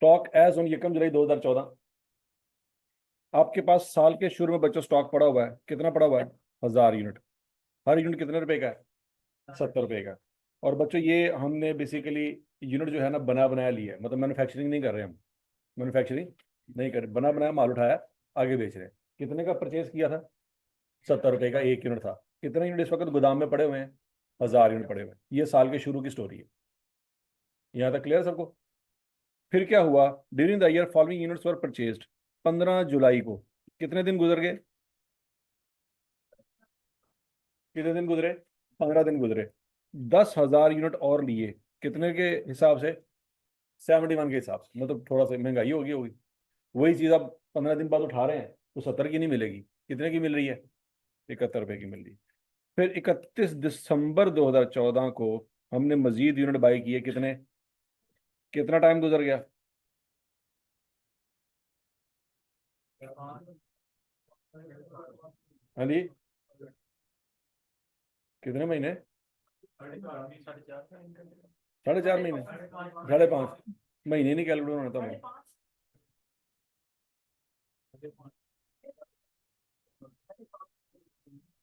Stock as on 1 जुलाई 2014। आपके पास साल के शुरू में बच्चों स्टॉक पड़ा हुआ है, कितना पड़ा हुआ है? 1000 यूनिट। हर यूनिट कितने रुपए का है? 70 रुपए का। और बच्चों ये हमने बेसिकली यूनिट जो है ना बना बनाया लिया है, मतलब मैन्युफैक्चरिंग नहीं कर रहे हम। मैन्युफैक्चरिंग नहीं कर रहे, बना बनाया माल उठाया, आगे बेच रहे हैं। कितने का परचेज किया था? 70 रुपए का एक यूनिट था। कितने यूनिट इस वक्त गोदाम में पड़े हुए हैं? 1000 यूनिट पड़े हुए हैं। ये साल के शुरू की स्टोरी है। यहाँ तक क्लियर सबको? फिर क्या हुआ? During the year following units were purchased. 15 जुलाई को कितने दिन गुजर गए? कितने दिन गुजरे? 15 दिन गुजरे। 10,000 यूनिट और लिए। कितने के हिसाब से? 71 के हिसाब से, मतलब थोड़ा सा महंगाई होगी होगी। वही चीज़ आप 15 दिन बाद उठा रहे हैं तो 70 की नहीं मिलेगी। कितने की मिल रही है? 71 रुपए की मिल रही है। फिर 31 दिसंबर 2014 को हमने मजीद यूनिट बाई किए। कितने? कितना टाइम गुजर गया? हाँ जी, कितने महीने? 4.5 महीने? 5.5 महीने नहीं कैलकुलेट होना था मैं।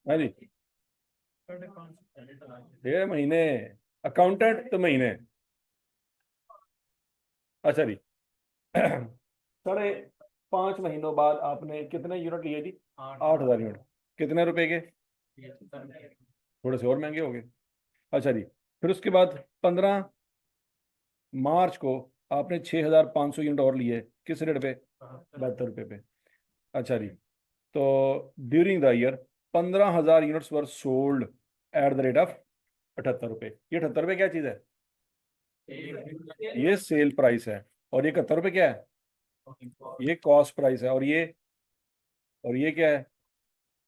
हाँ जी, 6 महीने। अकाउंटेंट तो महीने। अच्छा जी। 5.5 महीनों बाद आपने कितने यूनिट लिए जी? 8,000 यूनिट। कितने रुपए के? थोड़े से और महंगे हो गए। अच्छा जी। फिर उसके बाद 15 मार्च को आपने 6,500 यूनिट और लिए। किस रेट पे? 72 रुपये पे। अच्छा जी। तो during the year 15,000 units were sold at the rate of 78 रुपये। ये 78 रुपये क्या चीज़ है? ये सेल प्राइस है। और ये 71 रुपये क्या है? ये कॉस्ट प्राइस है। और ये क्या है?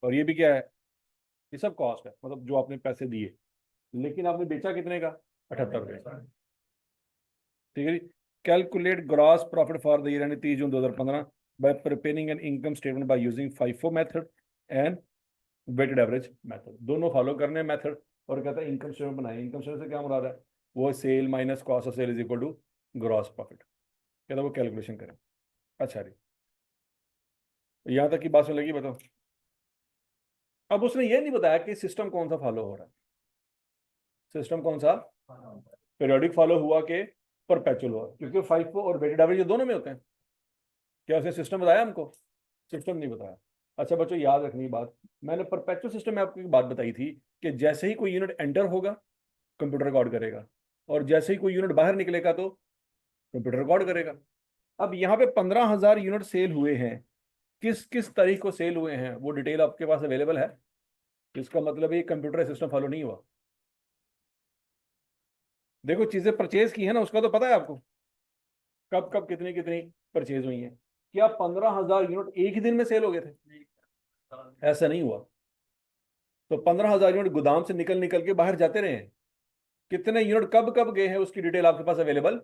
और ये भी क्या है? ये सब कॉस्ट है, मतलब जो आपने पैसे दिए। लेकिन आपने बेचा कितने का? 78 रुपये। ठीक है जी। Calculate gross profit for the year यानी 30 June 2015 by preparing an income statement by using FIFO method and weighted average method. दोनों फॉलो करने मेथड। और कहता है इनकम स्टेटमेंट बनाए। इनकम स्टेटमेंट से क्या मुराद है? वो sale minus cost of sale is equal to gross profit. कहता है वो कैलकुलेशन करें। अच्छा जी, यहाँ तक की बात सुन लगी? बताओ। अब उसने ये नहीं बताया कि सिस्टम कौन सा फॉलो हो रहा है। सिस्टम कौन सा? पीरियोडिक फॉलो हुआ कि परपेचुअल हुआ? क्योंकि फाइफो और वेटेड एवरेज ये दोनों में होते हैं। क्या उसने सिस्टम बताया हमको? सिस्टम नहीं बताया। अच्छा बच्चों याद रखनी बात, मैंने परपेचुअल सिस्टम में आपको एक बात बताई थी कि जैसे ही कोई यूनिट एंटर होगा कंप्यूटर रिकॉर्ड करेगा, और जैसे ही कोई यूनिट बाहर निकलेगा तो कंप्यूटर रिकॉर्ड करेगा। अब यहाँ पे 15,000 यूनिट सेल हुए हैं। किस किस तारीख को सेल हुए हैं वो डिटेल आपके पास अवेलेबल है? इसका मतलब ये कंप्यूटर सिस्टम फॉलो नहीं हुआ। देखो चीजें परचेज की है ना, उसका तो पता है आपको कब कब कितनी कितनी परचेज हुई है। क्या 15,000 यूनिट एक ही दिन में सेल हो गए थे? ऐसा नहीं हुआ। तो 15,000 यूनिट गोदाम से निकल निकल के बाहर जाते रहे हैं। कितने यूनिट कब कब गए हैं उसकी डिटेल आपके पास अवेलेबल।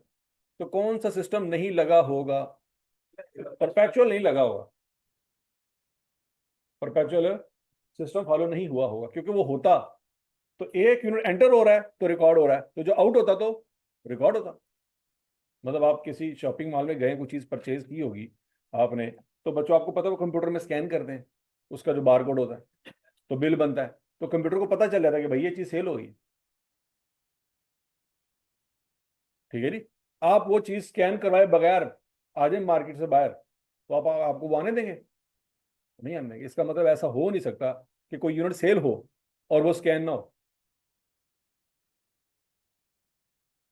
तो कौन सा सिस्टम नहीं लगा होगा? परपेचुअल नहीं लगा होगा। परपेचुअल सिस्टम फॉलो नहीं हुआ होगा, क्योंकि वो होता तो एक यूनिट एंटर हो रहा है तो रिकॉर्ड हो रहा है, तो जो आउट होता तो रिकॉर्ड होता। मतलब आप किसी शॉपिंग मॉल में गए, कुछ चीज़ परचेज की होगी आपने, तो बच्चों आपको पता है वो कंप्यूटर में स्कैन करते हैं, उसका जो बार कोड होता है तो बिल बनता है, तो कंप्यूटर को पता चल जाता है कि भाई ये चीज़ सेल होगी। ठीक है जी। आप वो चीज़ स्कैन करवाए बगैर आ जाए मार्केट से बाहर, तो आप आपको वो आने देंगे? नहीं आने देंगे। इसका मतलब ऐसा हो नहीं सकता कि कोई यूनिट सेल हो और वो स्कैन ना हो।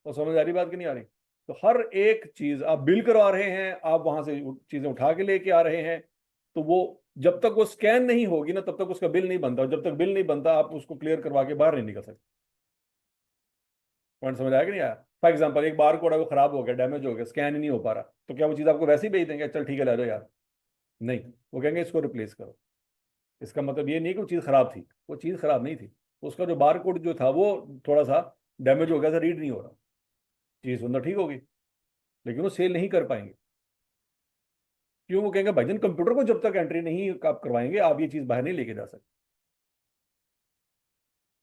तो समझ आ रही बात कि नहीं आ रही? तो हर एक चीज आप बिल करवा रहे हैं, आप वहां से चीजें उठा के लेके आ रहे हैं, तो वो जब तक वो स्कैन नहीं होगी ना तब तक उसका बिल नहीं बनता, और जब तक बिल नहीं बनता आप उसको क्लियर करवा के बाहर नहीं निकल सकते। पॉइंट समझ आया कि नहीं आया? फॉर एग्जाम्पल एक बार कोड है वो खराब हो गया, डैमेज हो गया, स्कैन ही नहीं हो पा रहा, तो क्या वो चीज़ आपको वैसे ही भेज देंगे चल ठीक है ले जाओ यार? नहीं, वो कहेंगे इसको रिप्लेस करो। इसका मतलब ये नहीं कि वो चीज़ खराब थी, वो चीज़ खराब नहीं थी, उसका जो बार कोड जो था वो थोड़ा सा डैमेज हो गया था, रीड नहीं हो रहा। चीज़ अंदर ठीक होगी, लेकिन वो सेल नहीं कर पाएंगे। क्यों? वो कहेंगे भाईजान कंप्यूटर को जब तक एंट्री नहीं आप करवाएंगे आप ये चीज बाहर नहीं लेके जा सकते।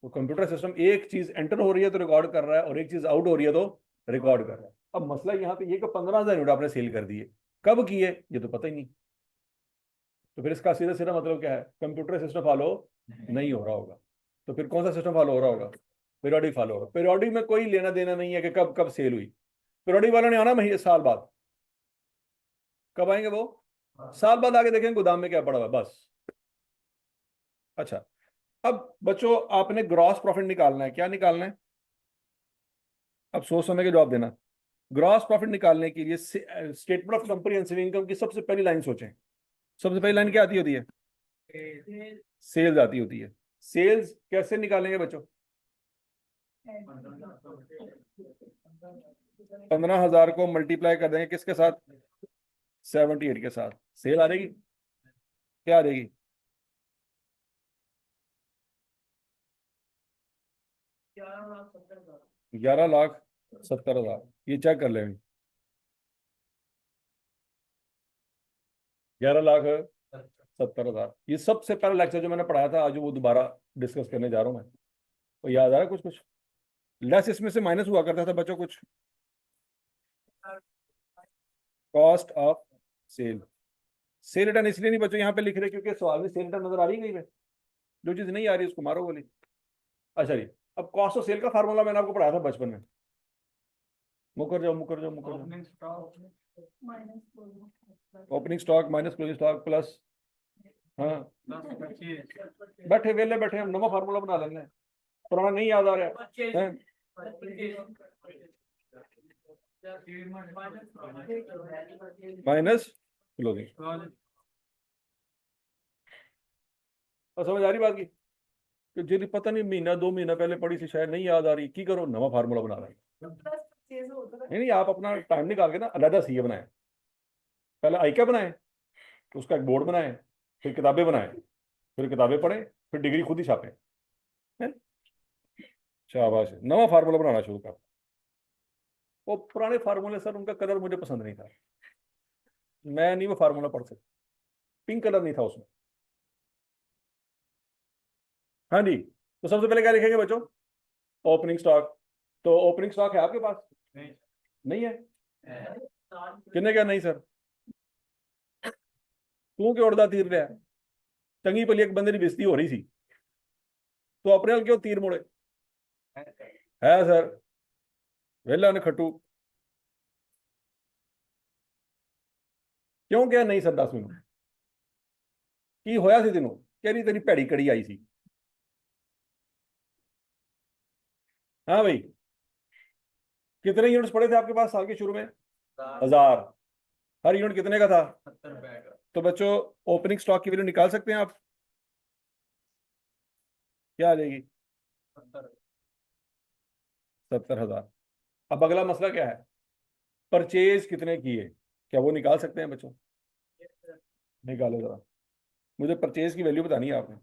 तो कंप्यूटर सिस्टम एक चीज एंटर हो रही है तो रिकॉर्ड कर रहा है, और एक चीज आउट हो रही है तो रिकॉर्ड कर रहा है। अब मसला यहाँ पे ये कि 15,000 यूनिट आपने सेल कर दिए, कब किए ये तो पता ही नहीं। तो फिर इसका सीधा सीधा मतलब क्या है, कंप्यूटर सिस्टम फॉलो नहीं हो रहा होगा। तो फिर कौन सा सिस्टम फॉलो हो रहा होगा, पीरियोडिक फॉलो होगा। पीरियोडिक में कोई लेना देना नहीं है कि कब कब सेल हुई। पीरियोडिक वालों ने आना महीने साल बाद, कब आएंगे वो, साल बाद आके देखेंगे गोदाम में क्या पड़ा हुआ है, बस। अच्छा, अब बच्चों आपने ग्रॉस प्रॉफिट निकालना है, क्या निकालना है, अब सोच समझ के जवाब देना। ग्रॉस प्रॉफिट निकालने के लिए स्टेटमेंट ऑफ कंप्रिहेंसिव इनकम की सबसे पहली लाइन सोचें। सबसे पहली लाइन क्या आती होती है, सेल्स आती होती है। सेल्स कैसे निकालेंगे बच्चों, 15,000 को मल्टीप्लाई कर देंगे किसके साथ, 78 के साथ, सेल आ जाएगी, क्या आ जाएगी, 11,70,000। ये चेक कर लेंगे, 11,70,000। ये सबसे पहला लेक्चर जो मैंने पढ़ाया था आज वो दोबारा डिस्कस करने जा रहा हूँ मैं। तो याद आ रहा है कुछ कुछ, लेस इसमें से माइनस हुआ करता था बच्चों कुछ, cost of sale. Sale return इसलिए नहीं बच्चों यहाँ पे लिख रहे क्योंकि सवाल में सेल रिटर्न नजर आ रही है कहीं पे, जो चीज नहीं आ रही उसको मारो गोली। अच्छा जी, अब कॉस्ट ऑफ सेल का फार्मूला मैंने आपको पढ़ाया था बचपन में, मुकर जाओ मुकर जाओ मुकर जाओ। Opening stock minus closing stock plus, हाँ बैठे वेले बैठे हम नवा फार्मूला बना लेंगे, पुराना नहीं याद आ रहा है। माइनस क्लोजिंग, और समझ आ रही बात की, कि जी पता नहीं महीना 2 महीना पहले पढ़ी थी शायद नहीं याद आ रही, की करो नवा फार्मूला बना रहे। नहीं नहीं, आप अपना टाइम निकाल के ना अलहदा सीए बनाए, पहले आई क्या बनाए, उसका एक बोर्ड बनाए, फिर किताबें बनाए, फिर किताबें पढ़े, फिर डिग्री खुद ही छापे, हैं? शाबाश, नवा फार्मूला बनाना शुरू कर। वो पुराने फार्मूले सर उनका कलर मुझे पसंद नहीं था, मैं नहीं वो फार्मूला पढ़ सकता, पिंक कलर नहीं था उसमें। हाँ जी, तो सबसे पहले क्या लिखेंगे बच्चों, ओपनिंग स्टॉक। तो ओपनिंग स्टॉक है आपके पास, नहीं, नहीं है, कितने क्या नहीं सर, तू क्यों उड़दा तीर लिया, चंगी भली एक बंदे की बेइज्जती हो रही थी तो अपने हल क्यों तीर मुड़े, है सर वेला ने खट्टू, क्यों क्या नहीं सर 10 मिनट की होया सी तेनों, कह रही तेरी भैड़ी कड़ी आई सी। हाँ भाई, कितने यूनिट्स पड़े थे आपके पास साल के शुरू में, 1,000, हर यूनिट कितने का था, 70 रुपए का। तो बच्चों ओपनिंग स्टॉक की वैल्यू निकाल सकते हैं आप, क्या आ जाएगी, 70,000। अब अगला मसला क्या है, परचेज कितने किए, क्या वो निकाल सकते हैं बच्चों, निकालो जरा, मुझे परचेज की वैल्यू बतानी है आपने।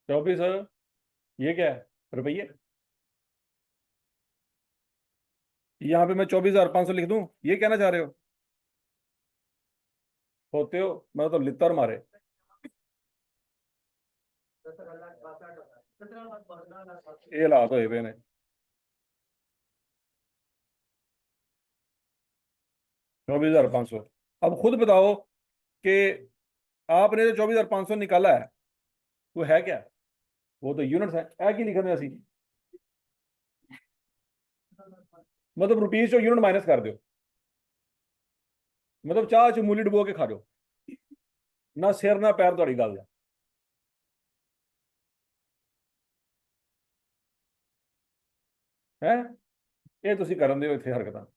चौबीस, ये क्या है, रुपये, यहाँ पे मैं 24,500 लिख दूं, ये कहना चाह रहे हो, होते हो मैं तो लितर मारे, ये ला तो ये ने, ₹24,500। अब खुद बताओ कि आपने जो 24,500 निकाला है वो है क्या, वो तो यूनिट्स है की लिखा असी, मतलब रुपीज चो यूनिट माइनस कर दो, मतलब चाह च मूली डुबो के खा दो, ना सिर ना पैर थोड़ी गल है, ये तुम करन दे इतने हरकत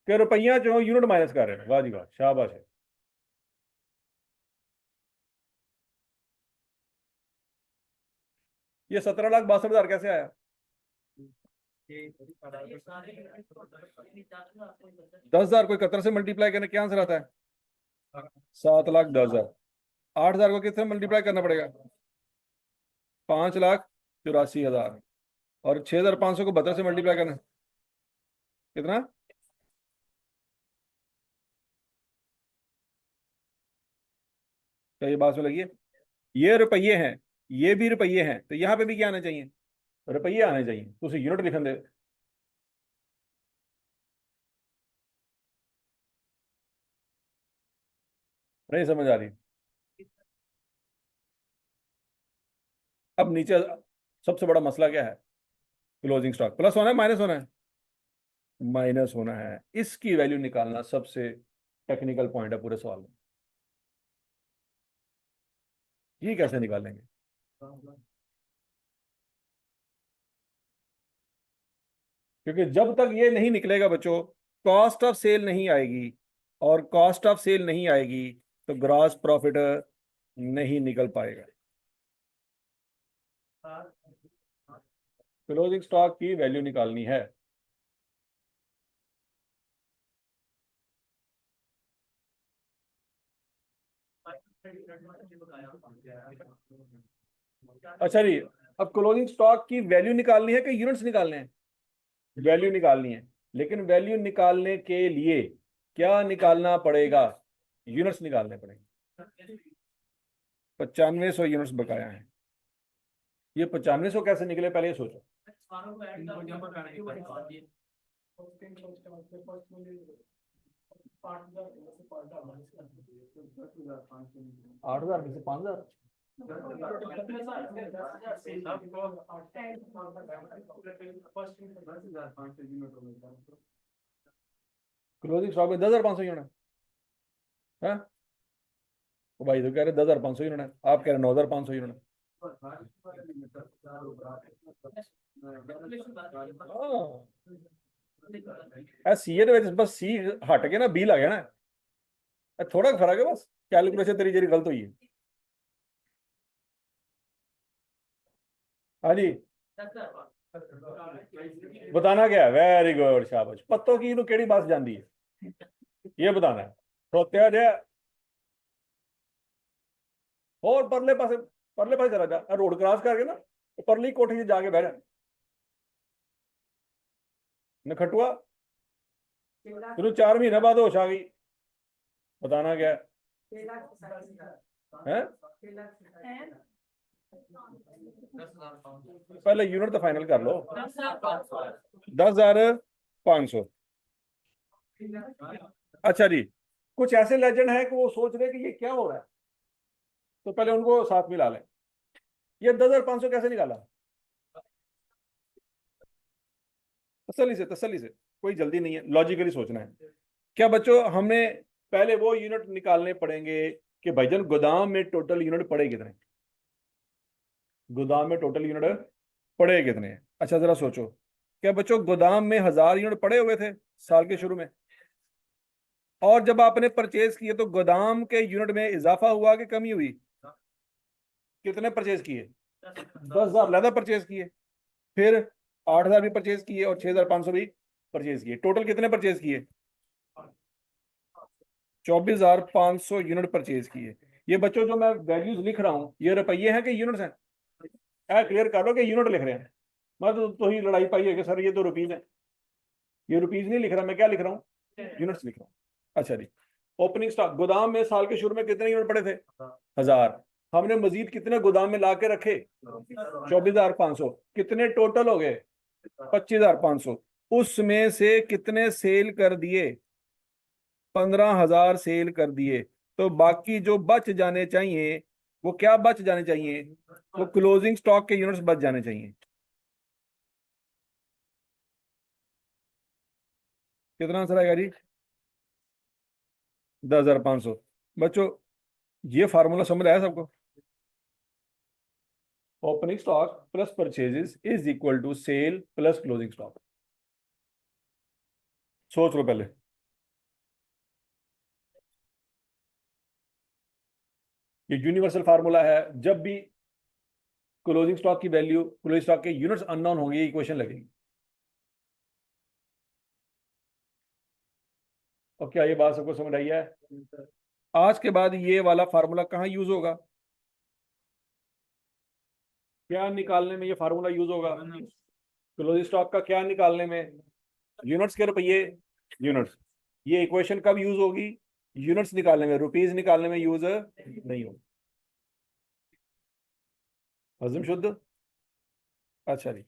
कि रुपया चो यूनिट माइनस कर रहे हैं, वाह जी वाह शाबाश है। ये 17,62,000 कैसे आया, 10,000 कोई 71 से मल्टीप्लाई करने क्या आंसर आता है, 7,10,000। 8,000 को किससे मल्टीप्लाई करना पड़ेगा? 5,84,000। और 6,500 को 72 से मल्टीप्लाई करना कितना? क्या ये बात में लगी है? ये रुपये हैं, ये भी रुपये हैं, तो यहाँ पे भी क्या आना चाहिए? रुपये आने चाहिए, तो उसे यूनिट लिखने दे। नहीं समझ आ रही? अब नीचे सबसे बड़ा मसला क्या है? क्लोजिंग स्टॉक प्लस होना है माइनस होना है? माइनस होना है। इसकी वैल्यू निकालना सबसे टेक्निकल पॉइंट है पूरे सवाल में। ये कैसे निकालेंगे? क्योंकि जब तक ये नहीं निकलेगा बच्चों, कॉस्ट ऑफ सेल नहीं आएगी, और कॉस्ट ऑफ सेल नहीं आएगी तो ग्रॉस प्रॉफिट नहीं निकल पाएगा। क्लोजिंग स्टॉक की वैल्यू निकालनी है। अच्छा जी, अब क्लोजिंग स्टॉक की वैल्यू निकालनी है कि यूनिट्स निकालने हैं? वैल्यू निकालनी है। लेकिन वैल्यू निकालने के लिए क्या निकालना पड़ेगा? यूनिट्स निकालने पड़ेंगे। 9500 यूनिट्स बकाया है। ये 9500 कैसे निकले, पहले ये सोचो। 8,000 में से 5,000। क्लोजिंग स्टॉक में 10,500 यूनिट है। तो भाई तो कह रहे 10,500 यूनिट है, आप कह रहे 9,500 यूनिट। सी ए बस सी हट के ना बी लग गया ना, थोड़ा फर्क है बस, कैलकुलेशन तेरी जेरी गलत हुई है। हाँ जी, बताना क्या है? वेरी गुड, शाबाश। पत्तों की तो केड़ी बात जानती है, ये बताना है। खड़ोत्या जे और परले पासे चला जा, रोड क्रॉस करके ना परली कोठी से जाके बैठ नखटुआ, तेन 4 महीने बाद होश आ गई। बताना क्या है? पहले यूनिट तो फाइनल कर लो। 10,500। अच्छा जी, कुछ ऐसे लेजेंड है कि वो सोच रहे कि ये क्या हो रहा है, तो पहले उनको साथ मिला लें। ये 10,500 कैसे निकाला? तसल्ली से, कोई जल्दी नहीं है, लॉजिकली सोचना है। क्या बच्चों, हमें पहले वो यूनिट निकालने पड़ेंगे कि भाईजान गोदाम में टोटल यूनिट पड़े कितने, गोदाम में टोटल यूनिट पड़े कितने हैं? अच्छा जरा सोचो, क्या बच्चों गोदाम में 1,000 यूनिट पड़े हुए थे साल के शुरू में, और जब आपने परचेज किए तो गोदाम के यूनिट में इजाफा हुआ कि कमी हुई? कितने परचेज किए? 10,000 लहदा परचेज किए, फिर 8,000 भी परचेज किए, और 6,500 भी परचेज किए, टोटल कितने परचेज किए? 24,500 यूनिट परचेज किए। ये बच्चों जो मैं वैल्यूज लिख रहा हूँ, ये रुपये हैं कि यूनिट्स हैं? क्लियर कर लो कि यूनिट लिख रहे हैं। मैं तो ही लड़ाई पाई है कि सर ये तो रुपीज है। ये रुपीज नहीं लिख रहा, मैं क्या लिख रहा हूँ? यूनिट्स लिख रहा हूँ। अच्छा जी, ओपनिंग स्टॉक गोदाम में साल के शुरू में कितने यूनिट पड़े थे? 1,000। हमने मजीद कितने गोदाम में ला के रखे? 24,500। कितने टोटल हो गए? 25,500। उसमें से कितने सेल कर दिए? 15,000 सेल कर दिए। तो बाकी जो बच जाने चाहिए, वो क्या बच जाने चाहिए? वो क्लोजिंग स्टॉक के यूनिट्स बच जाने चाहिए। कितना आंसर आएगा जी? 10,500। बच्चों, ये फार्मूला समझ आया सबको? Opening stock plus purchases is equal to sale plus closing stock. सोच लो पहले। ये यूनिवर्सल फार्मूला है, जब भी क्लोजिंग स्टॉक की वैल्यू, क्लोजिंग स्टॉक के यूनिट्स अननोन होंगे, इक्वेशन लगेगी। और क्या ये बात सबको समझ आई है? आज के बाद ये वाला फार्मूला कहाँ यूज होगा? क्या निकालने में ये फार्मूला यूज होगा? क्लोजिंग स्टॉक का क्या निकालने में? यूनिट्स के रुपये, यूनिट्स। ये इक्वेशन कब यूज होगी? यूनिट्स निकालने में, रुपीज निकालने में यूज नहीं होगी। हजम शुद्ध? अच्छा जी।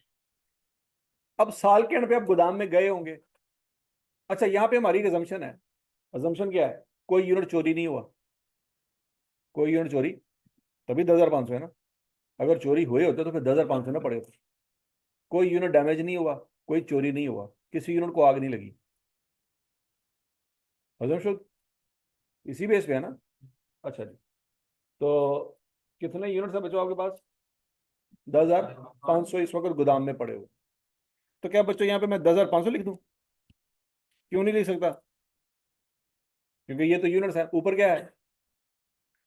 अब साल के एंड पे आप गोदाम में गए होंगे। अच्छा, यहाँ पे हमारी अजम्पशन है। अजम्पशन क्या है? कोई यूनिट चोरी नहीं हुआ। कोई यूनिट चोरी, तभी 10,500 है ना। अगर चोरी हुए होते तो फिर 10,500 ना पड़े होते। कोई यूनिट डैमेज नहीं हुआ, कोई चोरी नहीं हुआ, किसी यूनिट को आग नहीं लगी। हजम शुद्ध इसी बेस पे है ना। अच्छा जी। तो कितने यूनिट्स है बच्चों आपके पास? 10,500 इस वक्त गोदाम में पड़े हुए। तो क्या बच्चों यहाँ पे मैं 10,500 लिख दूं? क्यों नहीं लिख सकता? क्योंकि ये तो यूनिट्स है। ऊपर क्या है?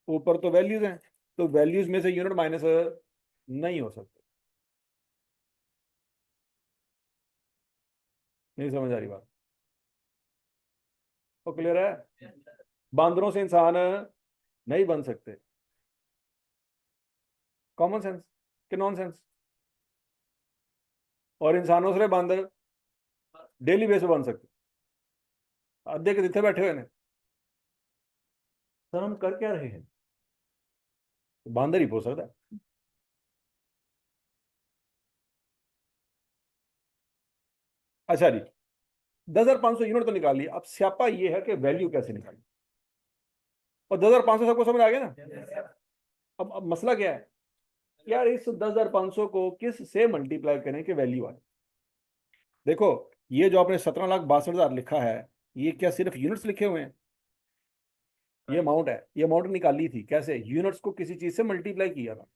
ऊपर तो वैल्यूज हैं। तो वैल्यूज में से यूनिट माइनस नहीं हो सकते। नहीं समझ आ रही बात? तो क्लियर है? बांदरों से इंसान नहीं बन सकते। कॉमन सेंस कि नॉन सेंस? और इंसानों से बांदर डेली बेस पे बन सकते। अद्धे के जितने बैठे हुए हैं सर, हम कर क्या रहे हैं? तो बांदर ही पूछ सकता है। अच्छा जी। 10,500 यूनिट तो निकाल लिया। अब स्यापा ये है कि वैल्यू कैसे निकाली। और 10,500 सबको समझ आ गया ना? अब मसला क्या है? यार इस 10,500 को किस से मल्टीप्लाई करें कि वैल्यू आए? देखो, ये जो आपने 17,62,000 लिखा है, ये क्या सिर्फ यूनिट्स लिखे हुए हैं? ये अमाउंट है। ये अमाउंट निकाली थी कैसे? यूनिट्स को किसी चीज से मल्टीप्लाई किया था।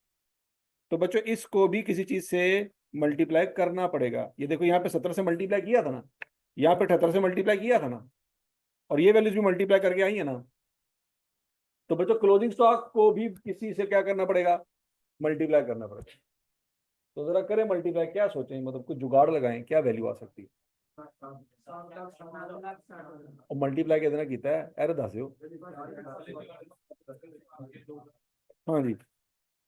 तो बच्चों इसको भी किसी चीज से मल्टीप्लाई करना पड़ेगा। ये देखो, यहाँ पे 17 से मल्टीप्लाई किया था ना, यहाँ पे 78 से मल्टीप्लाई किया था ना, और ये वैल्यूज भी मल्टीप्लाई करके आई है ना। तो बच्चों क्लोजिंग स्टॉक को भी किसी से क्या करना पड़ेगा? मल्टीप्लाई करना पड़ेगा। तो जरा करें मल्टीप्लाई, क्या सोचें, मतलब कुछ जुगाड़ लगाएं, क्या वैल्यू आ सकती है? और मल्टीप्लाई कितना कीता है एर दस दो। हाँ जी।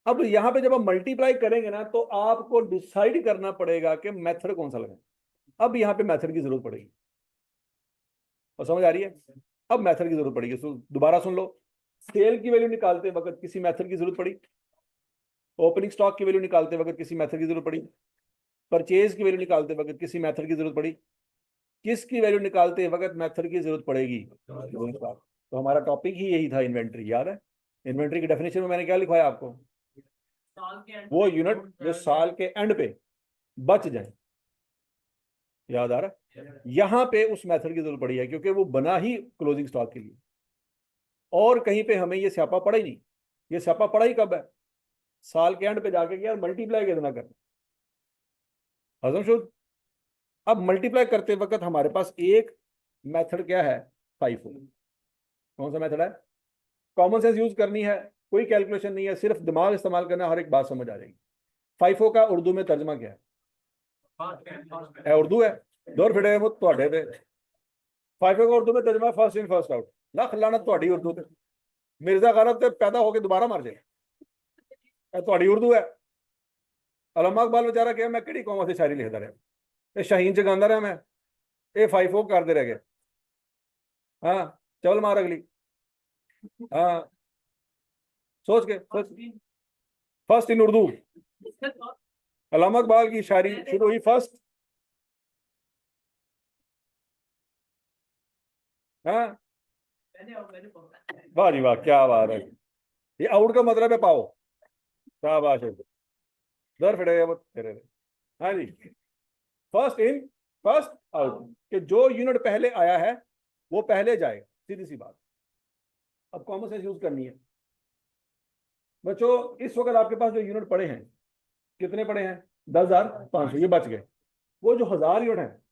अब यहाँ पे जब आप मल्टीप्लाई करेंगे ना, तो आपको डिसाइड करना पड़ेगा कि मेथड कौन सा लगाएं। अब यहाँ पे मेथड की जरूरत पड़ेगी। और समझ आ रही है? अब मेथड की जरूरत पड़ेगी। दोबारा सुन लो। सेल की वैल्यू निकालते वक्त किसी मेथड की जरूरत पड़ी। ओपनिंग स्टॉक की वैल्यू निकालते वक्त किसी मेथड की जरूरत पड़ी। परचेज की वैल्यू निकालते वक्त किसी मेथड की जरूरत पड़ी। किसकी वैल्यू निकालते वक्त मेथड की जरूरत पड़ेगी? तो हमारा टॉपिक ही यही था, इन्वेंट्री। याद है? इन्वेंट्री की डेफिनेशन में मैंने क्या लिखवाया आपको? वो यूनिट जो साल के एंड पे बच जाए। याद आ रहा है? यहां पे उस मेथड की जरूरत पड़ी है, क्योंकि वो बना ही क्लोजिंग स्टॉक के लिए। और कहीं पे हमें ये स्यापा पड़ा ही नहीं। ये स्यापा पड़ा ही कब है? साल के एंड पे जाके कि यार मल्टीप्लाई कितना करना। हजम शुद्ध। अब मल्टीप्लाई करते वक्त हमारे पास एक मेथड क्या है? फाइफो। कौन सा मेथड है? कॉमन सेंस यूज करनी है, कोई कैलकुलेशन नहीं है, सिर्फ दिमाग इस्तेमाल करना, हर एक बात समझ आ जाएगी। फाइफो का उर्दू में तर्जमा क्या है? उर्दू है। दौर फिटे वो ਤੁਹਾਡੇ ਤੇ। फाइफो का उर्दू में तर्जमा फर्स्ट इन फर्स्ट आउट। लख लानत ਤੁਹਾਡੀ उर्दू ਤੇ। मिर्जा गालिब ਤੇ पैदा होके दोबारा मर जाए। ਤੁਹਾਡੀ उर्दू है। अल्लामा इकबाल बेचारा क्या, मैं किहड़ी कौम वास्ते शायरी लिखता रहा, ये शाहीन च गांदा रहा मैं, ये फाइफो करते रह गए। हाँ, चवल मार अगली। हाँ, सोच के सोच। First in Urdu. अल्लामा इकबाल की शायरी शुरू हुई फर्स्ट। हाँ, वाह जी वाह, क्या बात है। ये आउट का मतलब है पाओ। शाबाश है। दर फिटे वो तेरे। हाँ जी। फर्स्ट इन फर्स्ट आउट, कि जो यूनिट पहले आया है वो पहले जाएगा। सीधी सी बात। अब कॉमन सेंस यूज करनी है बच्चों। इस वक्त आपके पास जो यूनिट पड़े हैं, कितने पड़े हैं? 10,500, ये बच गए। वो जो 1,000 यूनिट है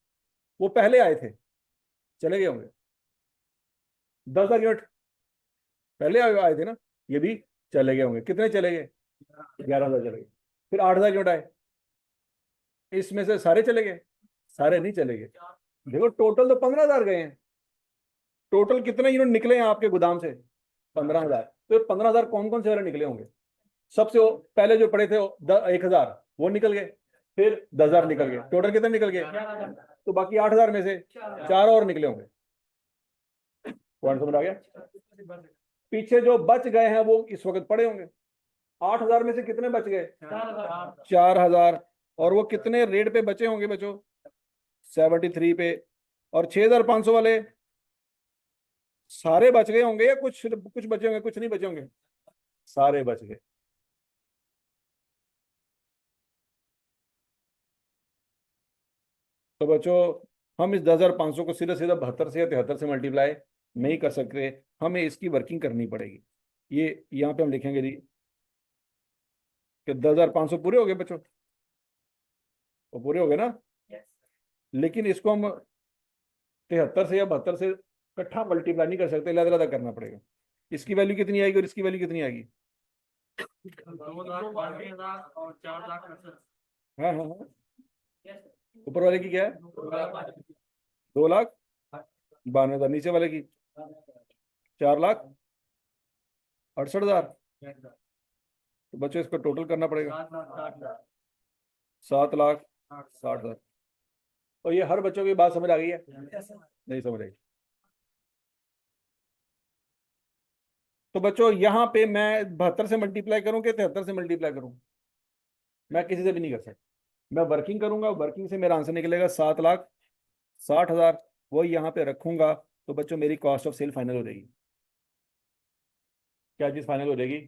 वो पहले आए थे, चले गए होंगे। 10,000 यूनिट पहले आए थे ना, ये भी चले गए होंगे। कितने चले गए? 11,000 चले गए। फिर 8,000 यूनिट आए, इसमें से सारे चले गए? सारे नहीं चले गए। देखो टोटल तो 15,000 गए हैं। टोटल कितने यूनिट निकले हैं आपके गोदाम से? 15,000। तो 15,000 कौन कौन से वाले निकले होंगे? सबसे पहले जो पड़े थे 1,000 वो निकल गए, फिर 10,000 निकल गए, टोटल कितने निकल गए? तो बाकी 8,000 में से 4 और निकले होंगे। पॉइंट समझ आ गया? पीछे जो बच गए हैं वो इस वक्त पड़े होंगे। 8,000 में से कितने बच गए? 4,000। और वो कितने रेट पे बचे होंगे बच्चों? 73 पे। और 6,500 वाले सारे बच गए होंगे या कुछ कुछ बचे होंगे, कुछ नहीं बचे होंगे? सारे बच गए। तो बच्चों हम इस 10,500 को सीधा सीधा 72 से या 73 से मल्टीप्लाई नहीं कर सकते, हमें इसकी वर्किंग करनी पड़ेगी। ये यहाँ पे हम लिखेंगे जी कि 10,500 पूरे हो गए बच्चों, वो पूरे हो गए ना। लेकिन इसको हम 73 से या 72 से इकट्ठा मल्टीप्लाई नहीं कर सकते, अलग अलग करना पड़ेगा। इसकी वैल्यू कितनी आएगी और इसकी वैल्यू कितनी आएगी? 2,92,000 और 4,00,000। हाँ हाँ हाँ, ऊपर वाले की क्या है? 2,92,000। नीचे वाले की 4,68,000। तो बच्चों इसका टोटल करना पड़ेगा 7,60,000। और ये हर बच्चों की बात समझ आ गई है? नहीं समझ आई? तो बच्चों यहाँ पे मैं 72 से मल्टीप्लाई करूं कि 73 से मल्टीप्लाई करूं? मैं किसी से भी नहीं कर सकता, मैं वर्किंग करूंगा, वर्किंग से मेरा आंसर निकलेगा 7,60,000। वो यहाँ पे रखूंगा तो बच्चों मेरी कॉस्ट ऑफ सेल फाइनल हो जाएगी। क्या चीज फाइनल हो जाएगी?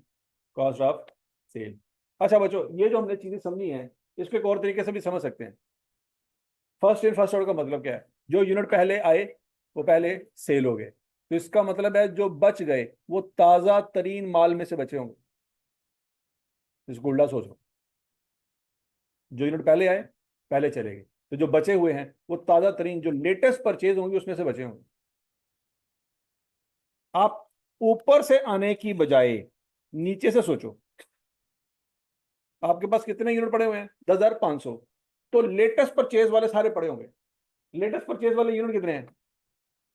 Cost of sale. अच्छा बच्चों, ये जो हमने चीजें समझी हैं इसको एक और तरीके से भी समझ सकते हैं। फर्स्ट इन फर्स्ट आउट का मतलब क्या है? जो यूनिट पहले आए वो पहले सेल हो गए, तो इसका मतलब है जो बच गए वो ताजा तरीन माल में से बचे होंगे। इसको उल्टा सोचो, जो यूनिट पहले आए पहले चले गए, तो जो बचे हुए हैं वो ताजा तरीन जो लेटेस्ट परचेज होंगे उसमें से बचे होंगे। आप ऊपर से आने की बजाय नीचे से सोचो, आपके पास कितने यूनिट पड़े हुए हैं? 10,500। तो लेटेस्ट परचेज वाले सारे पड़े होंगे। लेटेस्ट परचेज वाले यूनिट कितने हैं?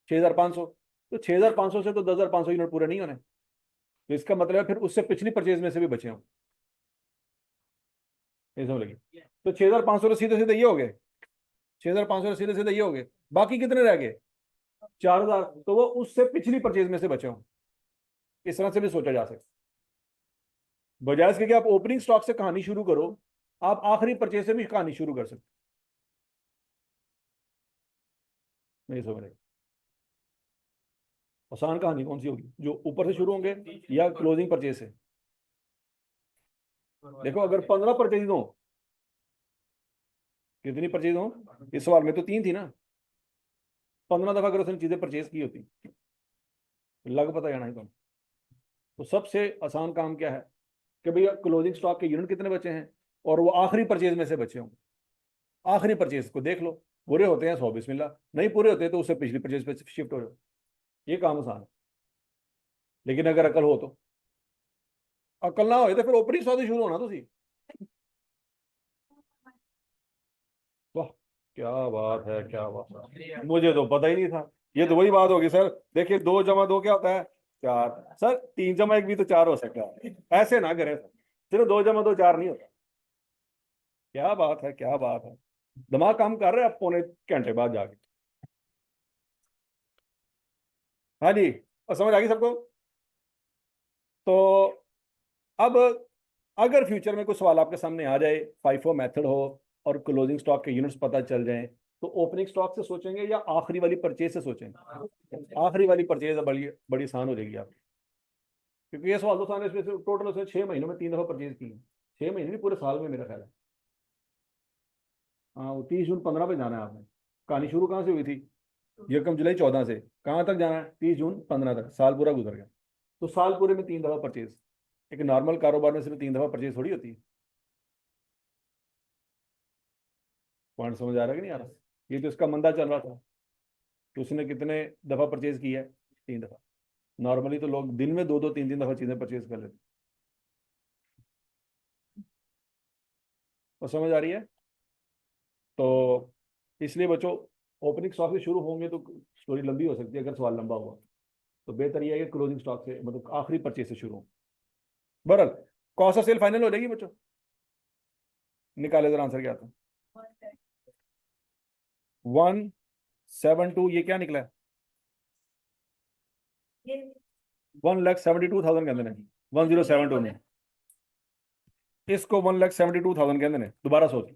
6,500। तो 6,500 से तो 10,500 यूनिट पूरे नहीं होने, तो इसका मतलब है फिर उससे पिछली परचेज में से भी बचे हों। ये समझ लगी? तो 6,500 सीधे सीधे ये हो गए, 6,500 सीधे सीधे ये हो गए। बाकी कितने रह गए? 4,000। तो वो उससे पिछली परचेज में से बचे हों। इस तरह से भी सोचा जा सकता। बजाय इसके कि आप ओपनिंग स्टॉक से कहानी शुरू करो, आप आखिरी परचेज से भी कहानी शुरू कर सकते। नहीं समझ रहे? आसान कहानी कौन सी होगी? जो ऊपर से शुरू होंगे या क्लोजिंग परचेज से? देखो अगर 15 परचेज हो, कितनी परचेज हो? इस सवाल में तो 3 थी ना। 15 दफा अगर उसने चीजें परचेज की होती, लग पता जाना ही तुम। तो सबसे आसान काम क्या है कि भैया क्लोजिंग स्टॉक के यूनिट कितने बचे हैं और वो आखिरी परचेज में से बचे हों। आखिरी परचेज को देख लो, पूरे होते हैं 100 बिस्मिल्लाह, नहीं पूरे होते तो उससे पिछली परचेज पे शिफ्ट हो जाओ। ये काम आसान है, लेकिन अगर अकल हो तो। अकल ना हो तो फिर ओपनिंग स्टॉक से शुरू होना तुसी। वाह, क्या बात है, क्या बात है, मुझे तो पता ही नहीं था। ये तो वही बात होगी सर, देखिए 2 + 2 क्या होता है? 4। सर 3 + 1 भी तो 4 हो सकता है, ऐसे ना करें सर, सिर्फ 2 + 2 4 नहीं होता। क्या बात है, क्या बात है, दिमाग काम कर रहे हैं आप पौने घंटे बाद जाके। हाँ जी, और समझ आ गई सबको? तो अब अगर फ्यूचर में कुछ सवाल आपके सामने आ जाए, फाइफो मेथड हो और क्लोजिंग स्टॉक के यूनिट्स पता चल जाएं, तो ओपनिंग स्टॉक से सोचेंगे या आखिरी वाली परचेज से सोचेंगे? आखिरी वाली परचेज बड़ी बड़ी आसान हो जाएगी आप, क्योंकि ये सवाल तो सामने इसमें टोटल उसने 6 महीनों में 3 दफा परचेज की है। 6 महीने नहीं, पूरे साल में मेरा ख्याल है। हाँ, वो 30 जून 15 पे जाना है आपने। कहानी शुरू कहाँ से हुई थी? यकम जुलाई 14 से कहाँ तक जाना है? 30 जून 15 तक, साल पूरा गुजर गया। तो साल पूरे में 3 दफा परचेज, एक नॉर्मल कारोबार में सिर्फ 3 दफा परचेज थोड़ी होती है। पॉइंट समझ आ रहा है कि नहीं आ रहा? ये तो इसका मंदा चल रहा था, तो उसने कितने दफा परचेज किया है? 3 दफा। नॉर्मली तो लोग दिन में 2-2 3-3 दफा चीजें परचेज कर लेते। और समझ आ रही है? तो इसलिए बच्चों, ओपनिंग स्टॉक से शुरू होंगे तो स्टोरी लंबी हो सकती है अगर सवाल लंबा हुआ। तो बेहतर ये है कि क्लोजिंग स्टॉक से मतलब आखिरी परचेज से शुरू हो। बहरहाल कॉस्ट ऑफ सेल फाइनल हो जाएगी बच्चों, निकाले जरा आंसर क्या था। 172, ये क्या निकला है? 1,72,000 कहते हैं 1072 में, इसको 1,72,000 कहते हैं। दोबारा सोच,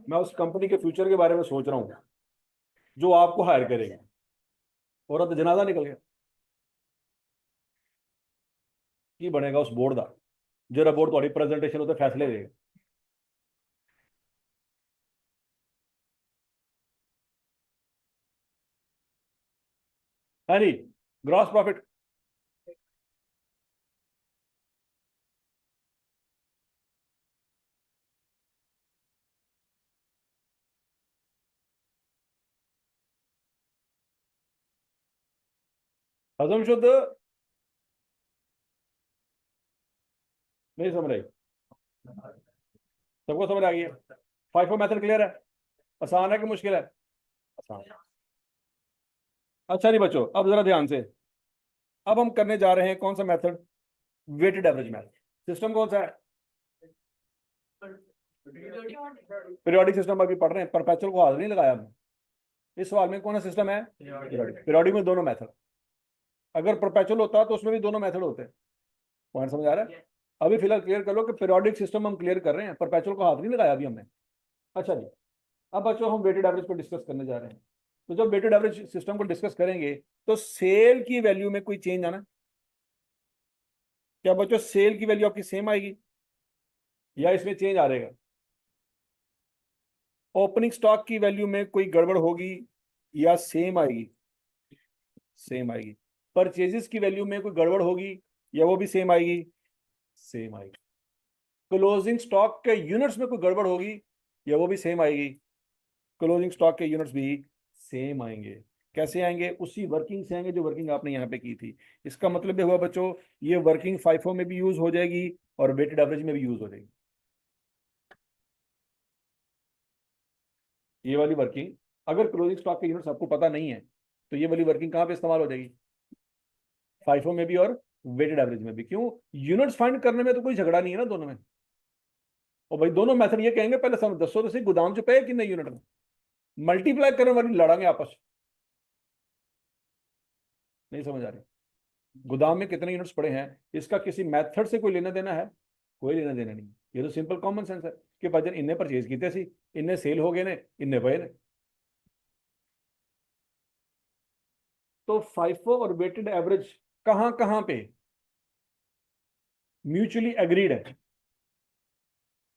मैं उस कंपनी के फ्यूचर के बारे में सोच रहा हूँ जो आपको हायर करेगा, और तो जनाजा निकल गया। की बनेगा उस बोर्ड का जो बोर्ड थोड़ी प्रेजेंटेशन होते फैसले देगा। हाँ जी, ग्रॉस प्रॉफिट हजम शुद्ध नहीं समझ रही, सबको समझ आ गई है? फाइफो मेथड क्लियर है? आसान है कि मुश्किल है? आसान। अच्छा नहीं बच्चों, अब जरा ध्यान से, अब हम करने जा रहे हैं कौन सा method? Weighted average method. System कौन सा है? पीरियोडिक सिस्टम अभी पढ़ रहे हैं, परपेचुअल को हाथ नहीं लगाया हमने। इस सवाल में कौन सा सिस्टम है? पीरियोडिक में दोनों मेथड। अगर परपेचुअल होता तो उसमें भी दोनों मेथड होते हैं। पॉइंट समझ आ रहा है? अभी फिलहाल क्लियर कर लो कि पीरियोडिक सिस्टम हम क्लियर कर रहे हैं, परपेचुअल को हाथ नहीं लगाया अभी हमने। अच्छा जी, अब बच्चों हम वेटेड एवरेज को डिस्कस करने जा रहे हैं। तो जब वेटेड एवरेज सिस्टम को डिस्कस करेंगे तो सेल की वैल्यू में कोई चेंज आना? क्या बच्चों सेल की वैल्यू आपकी सेम आएगी या इसमें चेंज आ रहेगा? ओपनिंग स्टॉक की वैल्यू में कोई गड़बड़ होगी या सेम आएगी? सेम आएगी। परचेजेस की वैल्यू में कोई गड़बड़ होगी या वो भी सेम आएगी? सेम आएगी। क्लोजिंग स्टॉक के यूनिट्स में कोई गड़बड़ होगी या वो भी सेम आएगी? क्लोजिंग स्टॉक के यूनिट्स भी सेम आएंगे। कैसे आएंगे? उसी वर्किंग से आएंगे जो वर्किंग आपने यहाँ पे की थी। इसका मतलब ये हुआ बच्चों, ये वर्किंग फाइफो में भी यूज हो जाएगी और वेटेड एवरेज में भी यूज हो जाएगी। ये वाली वर्किंग, अगर क्लोजिंग स्टॉक के यूनिट्स आपको पता नहीं है तो ये वाली वर्किंग कहाँ पे इस्तेमाल हो जाएगी? फाइफो में भी और वेटेड एवरेज में भी। क्यों? यूनिट्स फाइंड करने में तो कोई झगड़ा नहीं है ना दोनों में। और भाई दोनों मेथड ये कहेंगे पहले समझ दसो तो सही, गोदाम जो पे कितने यूनिट में मल्टीप्लाई करने वाली लड़ांगे आपस में। नहीं समझ आ रही? गोदाम में कितने यूनिट्स पड़े हैं इसका किसी मेथड से कोई लेना देना है? कोई लेना देना नहीं। ये तो सिंपल कॉमन सेंस है कि भजन इन्हें परचेज किए सी, इन्हें सेल हो गए ने, इन्हें पे ने। तो फाइफो और वेटेड एवरेज कहां कहां पे म्यूचुअली एग्रीड है?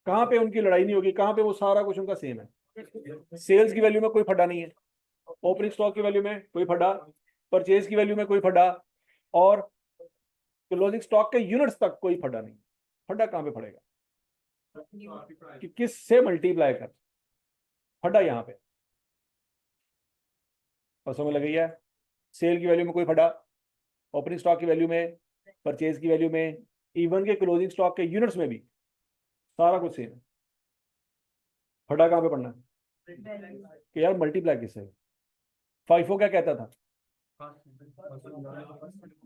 कहां पे उनकी लड़ाई नहीं होगी? कहां पे वो सारा कुछ उनका सेम है? सेल्स की वैल्यू में कोई फड्डा नहीं है, ओपनिंग स्टॉक की वैल्यू में कोई फड्डा, परचेज की वैल्यू में कोई फड्डा, और क्लोजिंग स्टॉक के यूनिट्स तक कोई फड्डा नहीं। फड्डा कहां पे पड़ेगा? कि किस से मल्टीप्लाई कर, फड्डा यहां पे। और समझ लग गई है? सेल की वैल्यू में कोई फड्डा, ओपनिंग स्टॉक की वैल्यू में, परचेज की वैल्यू में, इवन के क्लोजिंग स्टॉक के यूनिट्स में भी सारा कुछ सेम है। फटा कहां पे पड़ना है कि यार मल्टीप्लाई किससे? फाइफो क्या कहता था?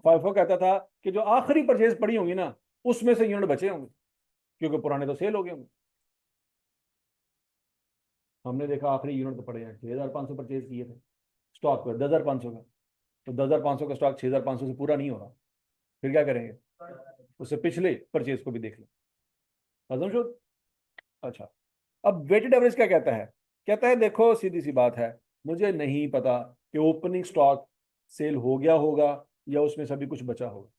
फाइफो कहता था कि जो आखिरी परचेज पड़ी होंगी ना उसमें से यूनिट बचे होंगे, क्योंकि पुराने तो सेल हो गए होंगे। हमने देखा आखिरी यूनिट तो पड़े हैं 6,500 परचेज किए थे स्टॉक पर 10,500 का। तो 10,500 का स्टॉक 6,500 से पूरा नहीं हो रहा, फिर क्या करेंगे? उससे पिछले परचेज को भी देख लें। हजम शुद्ध। अच्छा, अब वेटेड एवरेज क्या कहता है? कहता है देखो सीधी सी बात है, मुझे नहीं पता कि ओपनिंग स्टॉक सेल हो गया होगा या उसमें सभी कुछ बचा होगा।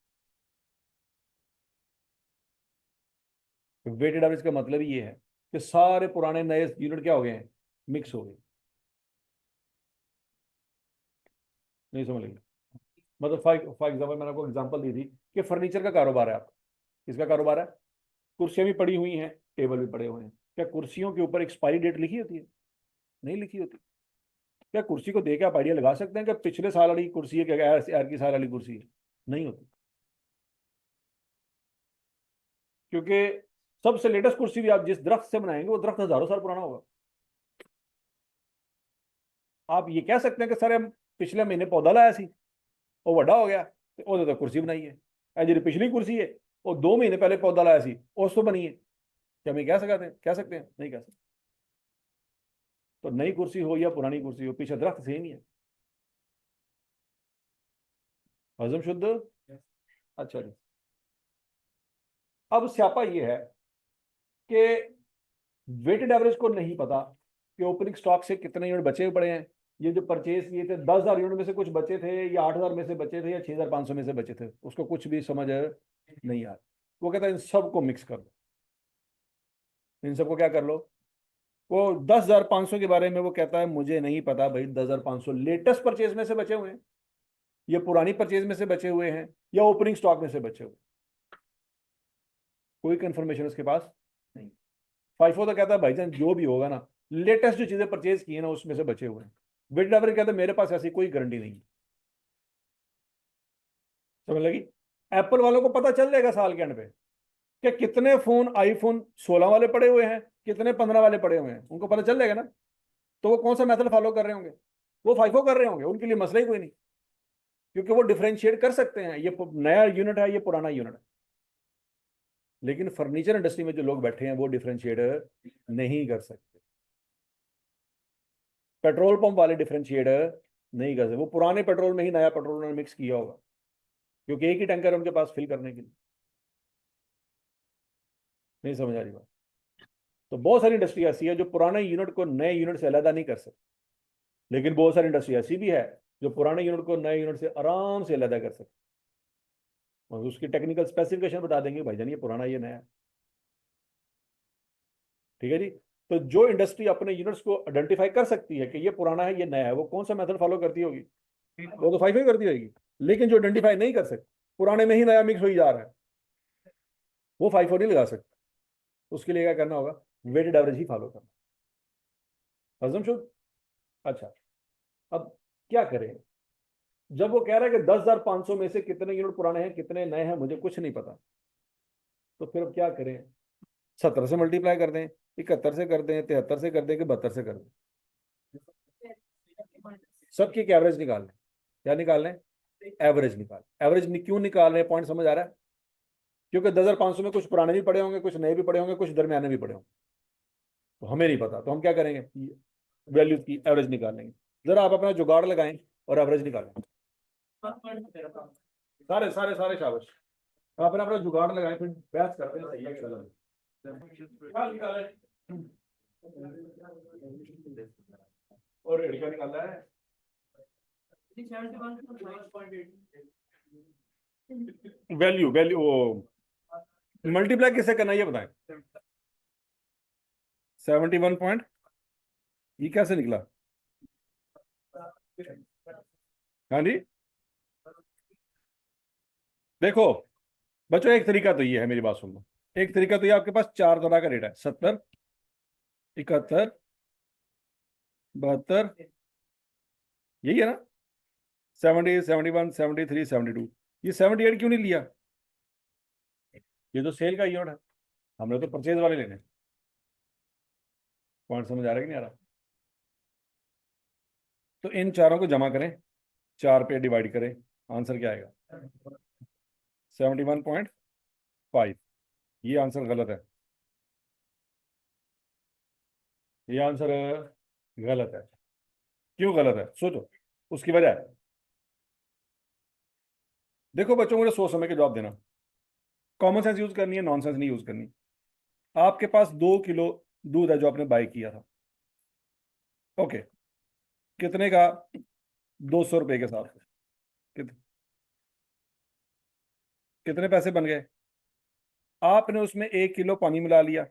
वेटेड एवरेज का मतलब ही ये है कि सारे पुराने नए यूनिट क्या हो गए हैं? मिक्स हो गए। नहीं समझ लगी? मतलब फॉर एग्जाम्पल मैंने आपको एग्जांपल दी थी कि फर्नीचर का कारोबार है आपका। किसका कारोबार है? कुर्सियां भी पड़ी हुई हैं, टेबल भी पड़े हुए हैं। क्या कुर्सियों के ऊपर एक्सपायरी डेट लिखी होती है? नहीं लिखी होती। क्या कुर्सी को देख के आप आइडिया लगा सकते हैं कि पिछले साल वाली कुर्सी है क्या यार की साल वाली कुर्सी है? नहीं होती, क्योंकि सबसे लेटेस्ट कुर्सी भी आप जिस दरख्त से बनाएंगे वो दरख्त हजारों साल पुराना होगा। आप ये कह सकते हैं कि सर हम पिछले महीने पौधा लाया सी, वो बड़ा हो गया तो ਉਹਦੇ तो कुर्सी बनाई है, जी पिछली कुर्सी है वो 2 महीने पहले पौधा लाया सी उस तो बनी है। क्या हम कह सकते हैं? नहीं कह सकते। तो नई कुर्सी हो या पुरानी कुर्सी हो, पीछे दरख्त सेम ही है। हजम शुद्ध। अच्छा जी। अब स्यापा ये है कि वेटेड एवरेज को नहीं पता कि ओपनिंग स्टॉक से कितने यूनिट बचे पड़े हैं। ये जो परचेज किए थे 10,000 यूनिट में से कुछ बचे थे, या 8,000 में से बचे थे, या 6,500 में से बचे थे, उसको कुछ भी समझ नहीं आ रहा। वो कहता है इन सबको मिक्स कर लो, इन सबको क्या कर लो। वो 10,500 के बारे में वो कहता है मुझे नहीं पता भाई, 10,500 लेटेस्ट परचेज में से बचे हुए हैं, ये पुरानी परचेज में से बचे हुए हैं, या ओपनिंग स्टॉक में से बचे हुए, कोई कंफर्मेशन उसके पास नहीं। फाइफो तो कहता है भाईजान जो भी होगा ना, लेटेस्ट जो चीजें परचेज की है ना उसमें से बचे हुए हैं। वेटेड एवरेज कहता है मेरे पास ऐसी कोई गारंटी नहीं है। समझ लगी? एप्पल वालों को पता चल जाएगा साल के एंड पे कि कितने फोन आईफोन 16 वाले पड़े हुए हैं, कितने 15 वाले पड़े हुए हैं, उनको पता चल जाएगा ना। तो वो कौन सा मेथड फॉलो कर रहे होंगे? वो फाइफो कर रहे होंगे, उनके लिए मसला ही कोई नहीं, क्योंकि वो डिफरेंशिएट कर सकते हैं ये नया यूनिट है, ये पुराना यूनिट है। लेकिन फर्नीचर इंडस्ट्री में जो लोग बैठे हैं वो डिफरेंशिएट नहीं कर सकते। पेट्रोल पंप वाले डिफरेंशिएट नहीं कर सकते। वो पुराने पेट्रोल में ही नया पेट्रोल उन्होंने मिक्स किया होगा, क्योंकि एक ही टैंकर है उनके पास फिल करने के लिए। नहीं समझ आ रही बात? तो बहुत सारी इंडस्ट्री ऐसी है जो पुराने यूनिट को नए यूनिट से अलग नहीं कर सकती, लेकिन बहुत सारी इंडस्ट्री ऐसी भी है जो पुराने यूनिट को नए यूनिट से आराम से अलग कर सकती, और उसकी टेक्निकल स्पेसिफिकेशन बता देंगे भाईजान ये पुराना ये नया। ठीक है जी। तो जो इंडस्ट्री अपने यूनिट्स को आइडेंटिफाई कर सकती है कि ये पुराना है ये नया है, वो कौन सा मेथड फॉलो करती होगी? वो तो फाइव ही करती होगी। लेकिन जो आइडेंटिफाई नहीं कर सकती, पुराने में ही नया मिक्स हो ही जा रहा है, वो फाइव नहीं लगा सकते। उसके लिए क्या करना होगा? वेटेड एवरेज ही फॉलो करना। हजम शुद्ध। अच्छा, अब क्या करें? जब वो कह रहा है कि 10,500 में से कितने यूनिट पुराने हैं कितने नए हैं मुझे कुछ नहीं पता, तो फिर अब क्या करें? 70 से मल्टीप्लाई कर दें, 71 से कर दें, 73 से कर दें, कि 72 से कर दें? सबकी एक एवरेज निकाल लें। क्या निकाल लें? एवरेज निकाल। एवरेज क्यों निकाल रहे हैं? पॉइंट समझ आ रहा है? क्योंकि 10,500 में कुछ पुराने भी पड़े होंगे, कुछ नए भी पड़े होंगे, कुछ दरमियाने भी पड़े होंगे, तो हमें नहीं पता, तो हम क्या करेंगे? वैल्यू की एवरेज निकाल लेंगे। जरा आप अपना जुगाड़ लगाएं और एवरेज निकालें। सारे सारे सारे शाबाश। आप अपना जुगाड़ लगाएं, फिर बहस करते हैं सही है कि गलत है। क्या निकालें? और रेट क्या निकाला है? वैल्यू वैल्यू मल्टीप्लाई किससे करना है ये बताएं। 71 पॉइंट, ये कैसे निकला? हाँ जी, देखो बच्चों एक तरीका तो ये है, मेरी बात सुन लो। एक तरीका तो ये, आपके पास 4 तरह का रेट है, 70, 71, 72, यही है ना? 70, 71, 73, 72। ये 78 क्यों नहीं लिया? ये तो सेल का यूनिट है, हमने तो परचेज वाले लेने। पॉइंट समझ आ रहा है कि नहीं आ रहा? तो इन चारों को जमा करें, 4 पे डिवाइड करें, आंसर क्या आएगा? 71.5। ये आंसर गलत है, ये आंसर गलत है। क्यों गलत है सोचो, उसकी वजह है। देखो बच्चों, मुझे सोच समझ के जवाब देना। कॉमन सेंस यूज करनी है, नॉन सेंस नहीं यूज करनी। आपके पास 2 किलो दूध है जो आपने बाई किया था, ओके, कितने का? 200 रुपए के साथ कितने पैसे बन गए? आपने उसमें 1 किलो पानी मिला लिया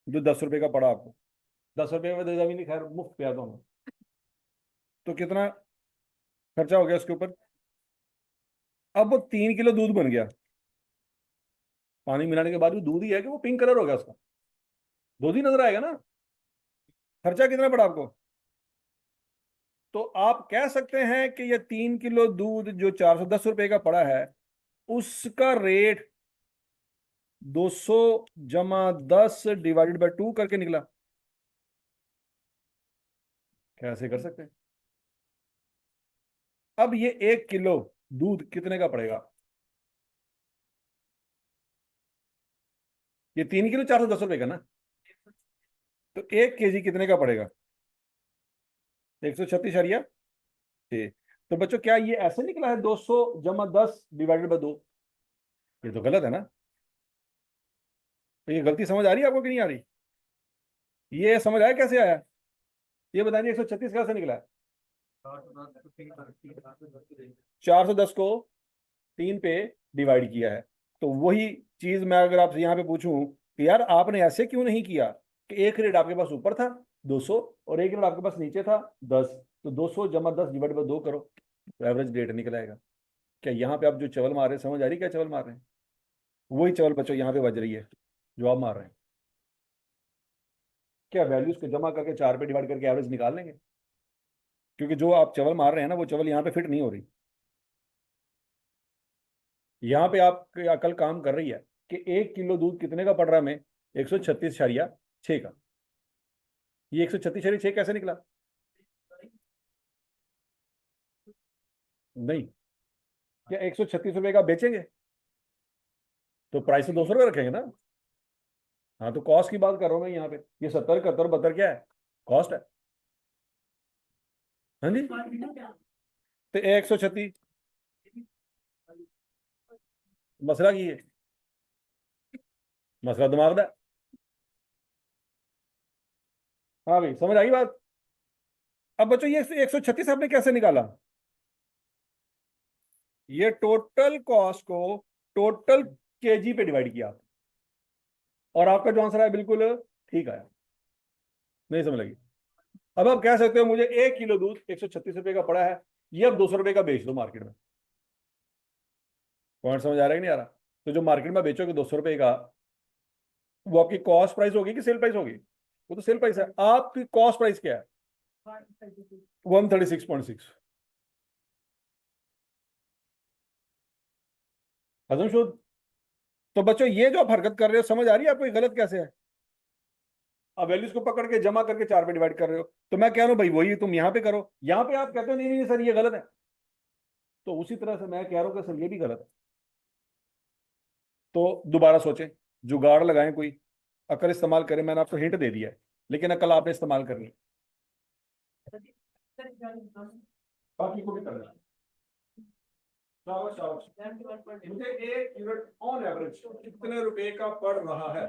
जो 10 रुपए का पड़ा आपको। 10 रुपए में दे नहीं, खैर मुफ्त पिया दो हमें, तो कितना खर्चा हो गया उसके ऊपर? अब वो 3 किलो दूध बन गया, पानी मिलाने के बाद भी दूध ही है कि वो पिंक कलर हो गया उसका? दूध ही नजर आएगा ना। खर्चा कितना पड़ा आपको? तो आप कह सकते हैं कि ये 3 किलो दूध जो 410 रुपए का पड़ा है, उसका रेट 200 जमा 10 डिवाइडेड बाई 2 करके निकला। कैसे कर सकते हैं? अब ये 1 किलो दूध कितने का पड़ेगा? ये 3 किलो 410 रुपए का ना, तो 1 केजी कितने का पड़ेगा? 136 6। तो बच्चों क्या ये ऐसे निकला है 200 - 10 ÷ 2? ये तो गलत है ना। तो ये गलती समझ आ रही है आपको कि नहीं आ रही? ये समझ आया कैसे आया? ये बताइए 136 कैसे निकला है? 410 को 3 पे डिवाइड किया है। तो वही चीज मैं अगर आपसे यहाँ पे पूछूं कि यार आपने ऐसे क्यों नहीं किया कि एक रेट आपके पास ऊपर था 200 और एक रेट आपके पास नीचे था 10, तो 200 - 10 ÷ 2 करो, तो एवरेज रेट निकल आएगा। क्या यहाँ पे आप जो चवल मार रहे हैं समझ आ रही है क्या चवल मार रहे हैं? वही चवल बच्चों यहाँ पे बज रही है जो आप मार रहे हैं। क्या वैल्यूज को जमा करके 4 पे डिवाइड करके एवरेज निकाल लेंगे? क्योंकि जो आप चवल मार रहे हैं ना वो चवल यहाँ पे फिट नहीं हो रही। यहाँ पे आपकी अकल काम कर रही है कि 1 किलो दूध कितने का पड़ रहा है हमें? 136 - 6 का। ये 136 - 6 कैसे निकला? नहीं, क्या 136 रुपए का बेचेंगे तो प्राइस तो 200 रुपये रखेंगे ना। हाँ, तो कॉस्ट की बात कर रहा हूँ मैं यहाँ पे। ये 70 71 72 क्या है? कॉस्ट है। हाँ जी, तो 136 मसला की है, मसला दिमाग का। हाँ भाई, समझ आई बात? अब बच्चों ये 136 आपने कैसे निकाला? ये टोटल कॉस्ट को टोटल केजी पे डिवाइड किया और आपका जो आंसर है बिल्कुल ठीक आया। नहीं समझ लगी? अब आप कह सकते हो मुझे 1 किलो दूध 136 रुपए का पड़ा है, ये अब 200 रुपए का बेच दो मार्केट में। पॉइंट समझ आ रहा है कि नहीं आ रहा? तो जो मार्केट में बेचोगे 200 रुपए का, वो आपकी कॉस्ट प्राइस होगी कि सेल प्राइस होगी? वो तो सेल प्राइस है। आपकी कॉस्ट प्राइस क्या है? 136.6। हजम शुद्ध। तो बच्चों ये जो आप हरकत कर रहे हो समझ आ रही है आपको ये गलत कैसे है? आप वैल्यूज को पकड़ के जमा करके 4 पे डिवाइड कर रहे हो, तो मैं कह रहा हूं भाई वही तुम यहां पे करो, यहां पे आप कहते हो नहीं नहीं सर ये गलत है। तो उसी तरह से मैं कह रहा हूं कि सर ये भी गलत है। तो दोबारा सोचें, जुगाड़ लगाएं, कोई अकल इस्तेमाल करें। मैंने आपको हिंट दे दिया है, लेकिन अकल आपने इस्तेमाल करनी है। बाकी को भी करना है। शाबाश, शाबाश। मुझे 1 यूनिट ऑन एवरेज कितने रुपए का पड़ रहा है?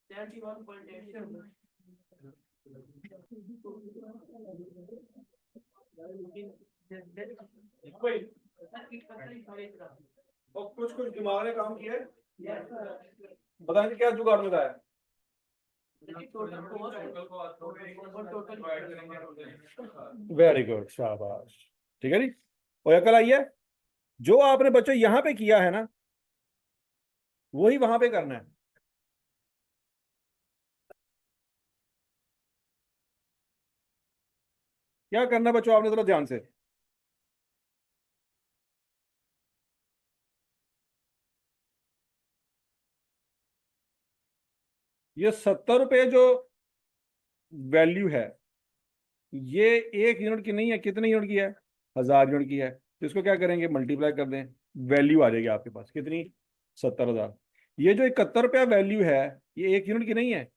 71.8 भाई, और कुछ कुछ दिमाग ने काम किया है। बताएं क्या जुगाड़ लगाया? वेरी गुड, शाबाश। ठीक है जी, और अकल आई है। जो आपने बच्चों यहां पे किया है ना वही वहां पे करना है। क्या करना है बच्चों आपने जरा ध्यान से? ये 70 रुपए जो वैल्यू है ये 1 यूनिट की नहीं है, कितने यूनिट की है? 1000 यूनिट की है। तो इसको क्या करेंगे, मल्टीप्लाई कर दें, वैल्यू आ जाएगी आपके पास कितनी? 70,000। ये जो 71 रुपया वैल्यू है ये 1 यूनिट की नहीं है,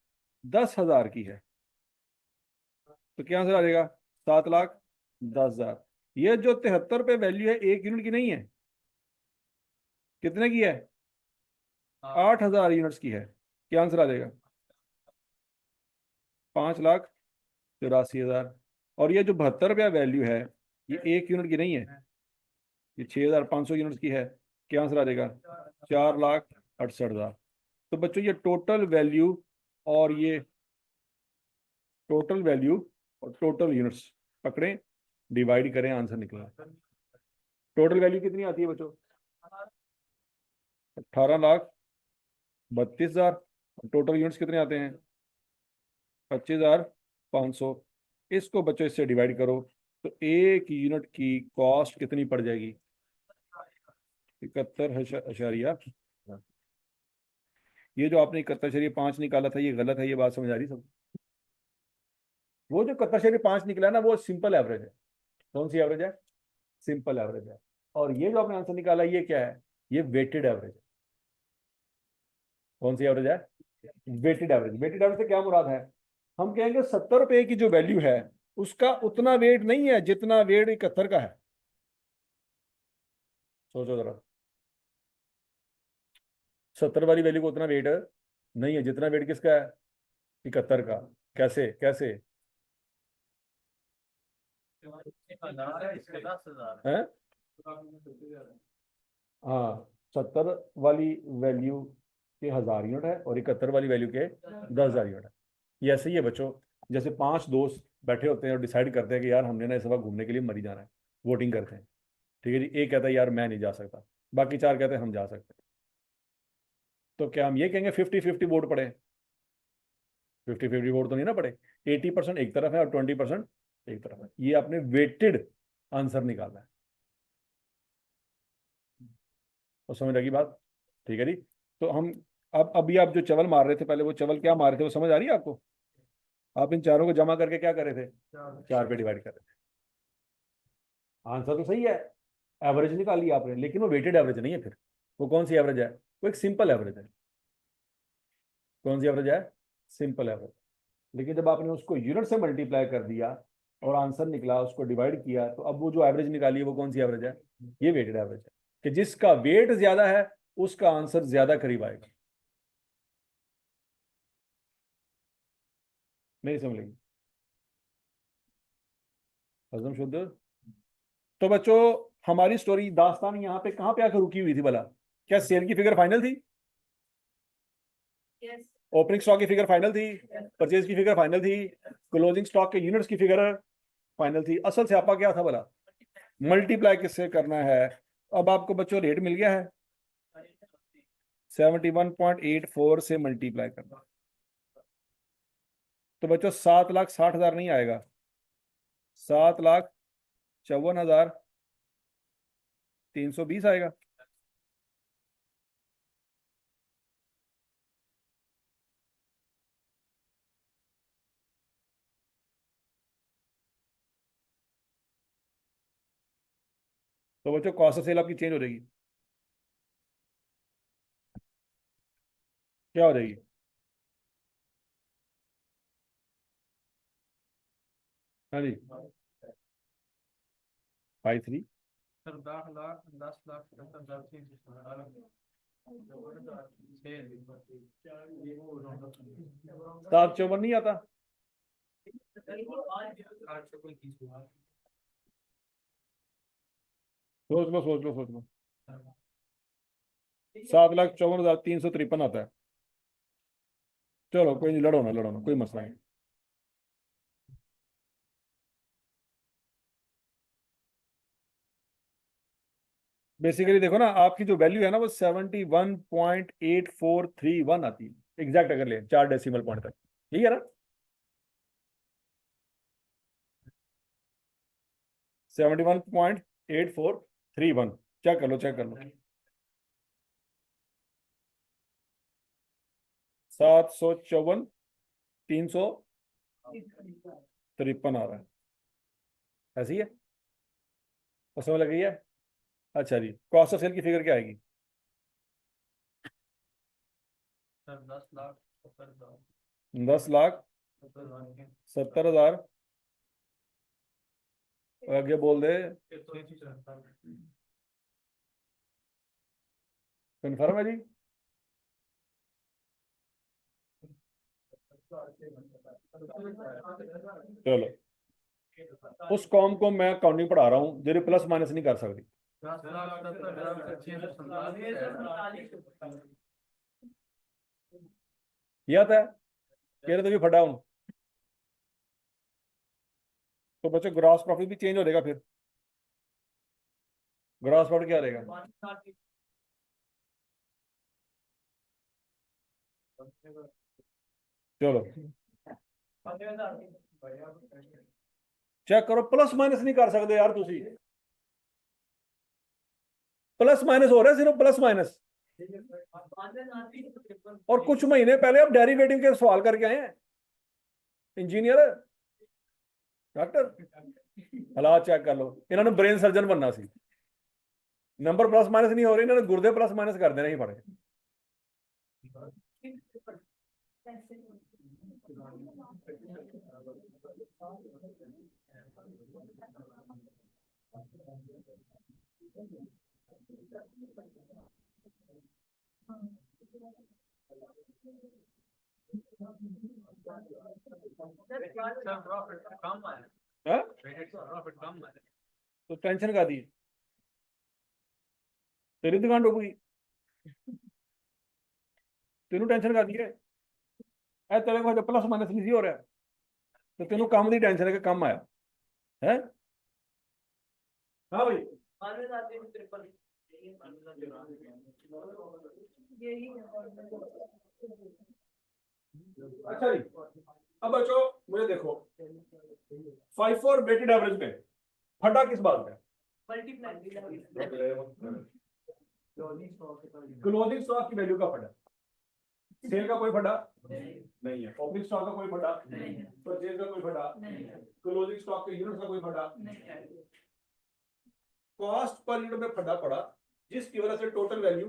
10,000 की है। तो क्या आंसर आ जाएगा? 7,10,000। ये जो 73 रुपये वैल्यू है 1 यूनिट की नहीं है, कितने की है? 8,000 यूनिट्स की है। क्या आंसर आ जाएगा? 5,84,000। और ये जो 72 रुपया वैल्यू है ये 1 यूनिट की नहीं है, ये 6,500 यूनिट्स की है। क्या आंसर आ जाएगा? 4,68,000। तो बच्चों ये टोटल वैल्यू और ये टोटल वैल्यू और टोटल यूनिट्स पकड़ें, डिवाइड करें, आंसर निकला। टोटल वैल्यू कितनी आती है बच्चों? 18,32,000। टोटल यूनिट्स कितने आते हैं? 25,500। इसको बच्चों इससे डिवाइड करो तो 1 यूनिट की कॉस्ट कितनी पड़ जाएगी? 71 ये जो आपने 71.5 निकाला था ये गलत है, ये बात समझ आ रही सब? वो जो कतर शेरी 5 निकला है ना, वो सिंपल एवरेज है। कौन सी एवरेज है? सिंपल एवरेज है। और ये जो आपने आंसर निकाला, ये क्या है? ये वेटेड एवरेज है। कौन सी एवरेज है? Weighted average. वेटेड एवरेज से क्या मुराद है? हम कहेंगे 70 रुपए की जो वैल्यू है, उसका उतना वेट नहीं है जितना वेट 71 का है। सोचो जरा, 70 वाली वैल्यू को उतना वेट नहीं है जितना वेट किसका है? 71 का। कैसे कैसे? 10,000 है? हाँ, 70 वाली वैल्यू के 1000 यूनिट है और 71 वाली वैल्यू के 10,000 यूनिट है। ये ऐसे ही है बच्चों, जैसे 5 दोस्त बैठे होते हैं और डिसाइड करते हैं कि यार हमने ना इस वक्त घूमने के लिए मरी जाना है। वोटिंग करते हैं, ठीक है जी। एक कहता है यार मैं नहीं जा सकता, बाकी 4 कहते हैं हम जा सकते हैं। तो क्या हम ये कहेंगे 50-50 वोट पड़े? 50-50 वोट तो नहीं ना पड़े। 80% एक तरफ है और 20% एक तरफ है। ये आपने वेटेड आंसर निकालना है। और समझ लगी बात? ठीक है जी। तो हम अब अभी आप जो चवल मार रहे थे पहले, वो चवल क्या मार रहे थे, वो समझ आ रही है आपको? आप इन चारों को जमा करके क्या कर रहे थे? 4 पे डिवाइड कर रहे थे। आंसर तो सही है, एवरेज निकाली आपने, लेकिन वो वेटेड एवरेज नहीं है फिर। वो कौन सी एवरेज है? वो एक सिंपल एवरेज है। कौन सी एवरेज है? Simple average. लेकिन जब आपने उसको यूनिट से मल्टीप्लाई कर दिया और आंसर निकला, उसको डिवाइड किया, तो अब वो जो एवरेज निकाली है वो कौन सी एवरेज है? ये वेटेड एवरेज है, कि जिसका वेट ज्यादा है उसका आंसर ज्यादा करीब आएगा। नहीं समझ लगी? हजम शुद्ध। तो बच्चों, हमारी स्टोरी दास्तान यहाँ पे कहाँ पे आकर रुकी हुई थी भला? क्या सेल की फिगर फाइनल थी? ओपनिंग स्टॉक की फिगर फाइनल थी? परचेज की फिगर फाइनल थी? क्लोजिंग स्टॉक के यूनिट्स की फिगर फाइनल थी? असल स्यापा क्या था भला? मल्टीप्लाई किससे करना है? अब आपको बच्चों रेट मिल गया है, 71.84 से मल्टीप्लाई करना। तो बच्चों 7,60,000 नहीं आएगा, 7,54,320 आएगा। तो बच्चों कॉस्ट ऑफ सेल आपकी चेंज हो जाएगी। क्या हो जाएगी? हाँ जी, 53। सर 10 लाख 754 नहीं आता? सोच लो 7,54,353 आता है। चलो कोई नहीं, लड़ो ना, कोई मसला नहीं। बेसिकली देखो ना, आपकी जो वैल्यू है ना, वो 71.8431 आती है एग्जैक्ट, अगर ले 4 डेसिमल पॉइंट तक। यही है ना? 71.8431। चेक कर लो 754,353 आ रहा है। ऐसी है? और समझ लग गई है? अच्छा जी, कॉस्ट ऑफ सेल की फिगर क्या आएगी? सर 10 लाख 10,70,000। और आगे बोल दे, कन्फर्म है जी? चलो, उस कॉम को मैं काउंटिंग पढ़ा रहा हूँ, जो प्लस माइनस नहीं कर सकती। 10,70,647 किया था, कह रहे तो भी फटा हूँ। तो बच्चों ग्रॉस प्रॉफिट भी चेंज हो जाएगा फिर। ग्रॉस प्रॉफिट क्या रहेगा? चलो चेक करो, प्लस माइनस नहीं कर सकते यार तुसी। प्लस माइनस हो रहा है, सिर्फ प्लस माइनस। और कुछ महीने पहले आप डेरिवेटिव के सवाल करके आए हैं इंजीनियर। डॉक्टर हालात चेक कर लो, इन्होंने ब्रेन सर्जन बनना सी, नंबर प्लस माइनस नहीं हो रहे, इन्होंने गुर्दे प्लस माइनस कर देना ही पड़े। सर प्रॉफिट कम है, हाँ? प्रॉफिट कम है। तो टेंशन का दी, तेरी दुकान डूब गई, तेनू टेंशन का दी है। ए तेरे को प्लस माइनस नहीं हो रहा, तो तेनू काम की टेंशन है कि कम आया है। हाँ भाई, अच्छा जी, अब बच्चों मुझे देखो, 5-4 वेटेड एवरेज में फटा किस बात का क्लोजिंग स्टॉक की वैल्यू का फटा, सेल का कोई फटा नहीं है, ओपनिंग स्टॉक का कोई फटा, परचेज का कोई फटा, क्लोजिंग स्टॉक के यूनिट का कोई फटा, कॉस्ट पर यूनिट में फटा पड़ा, जिसकी वजह से टोटल वैल्यू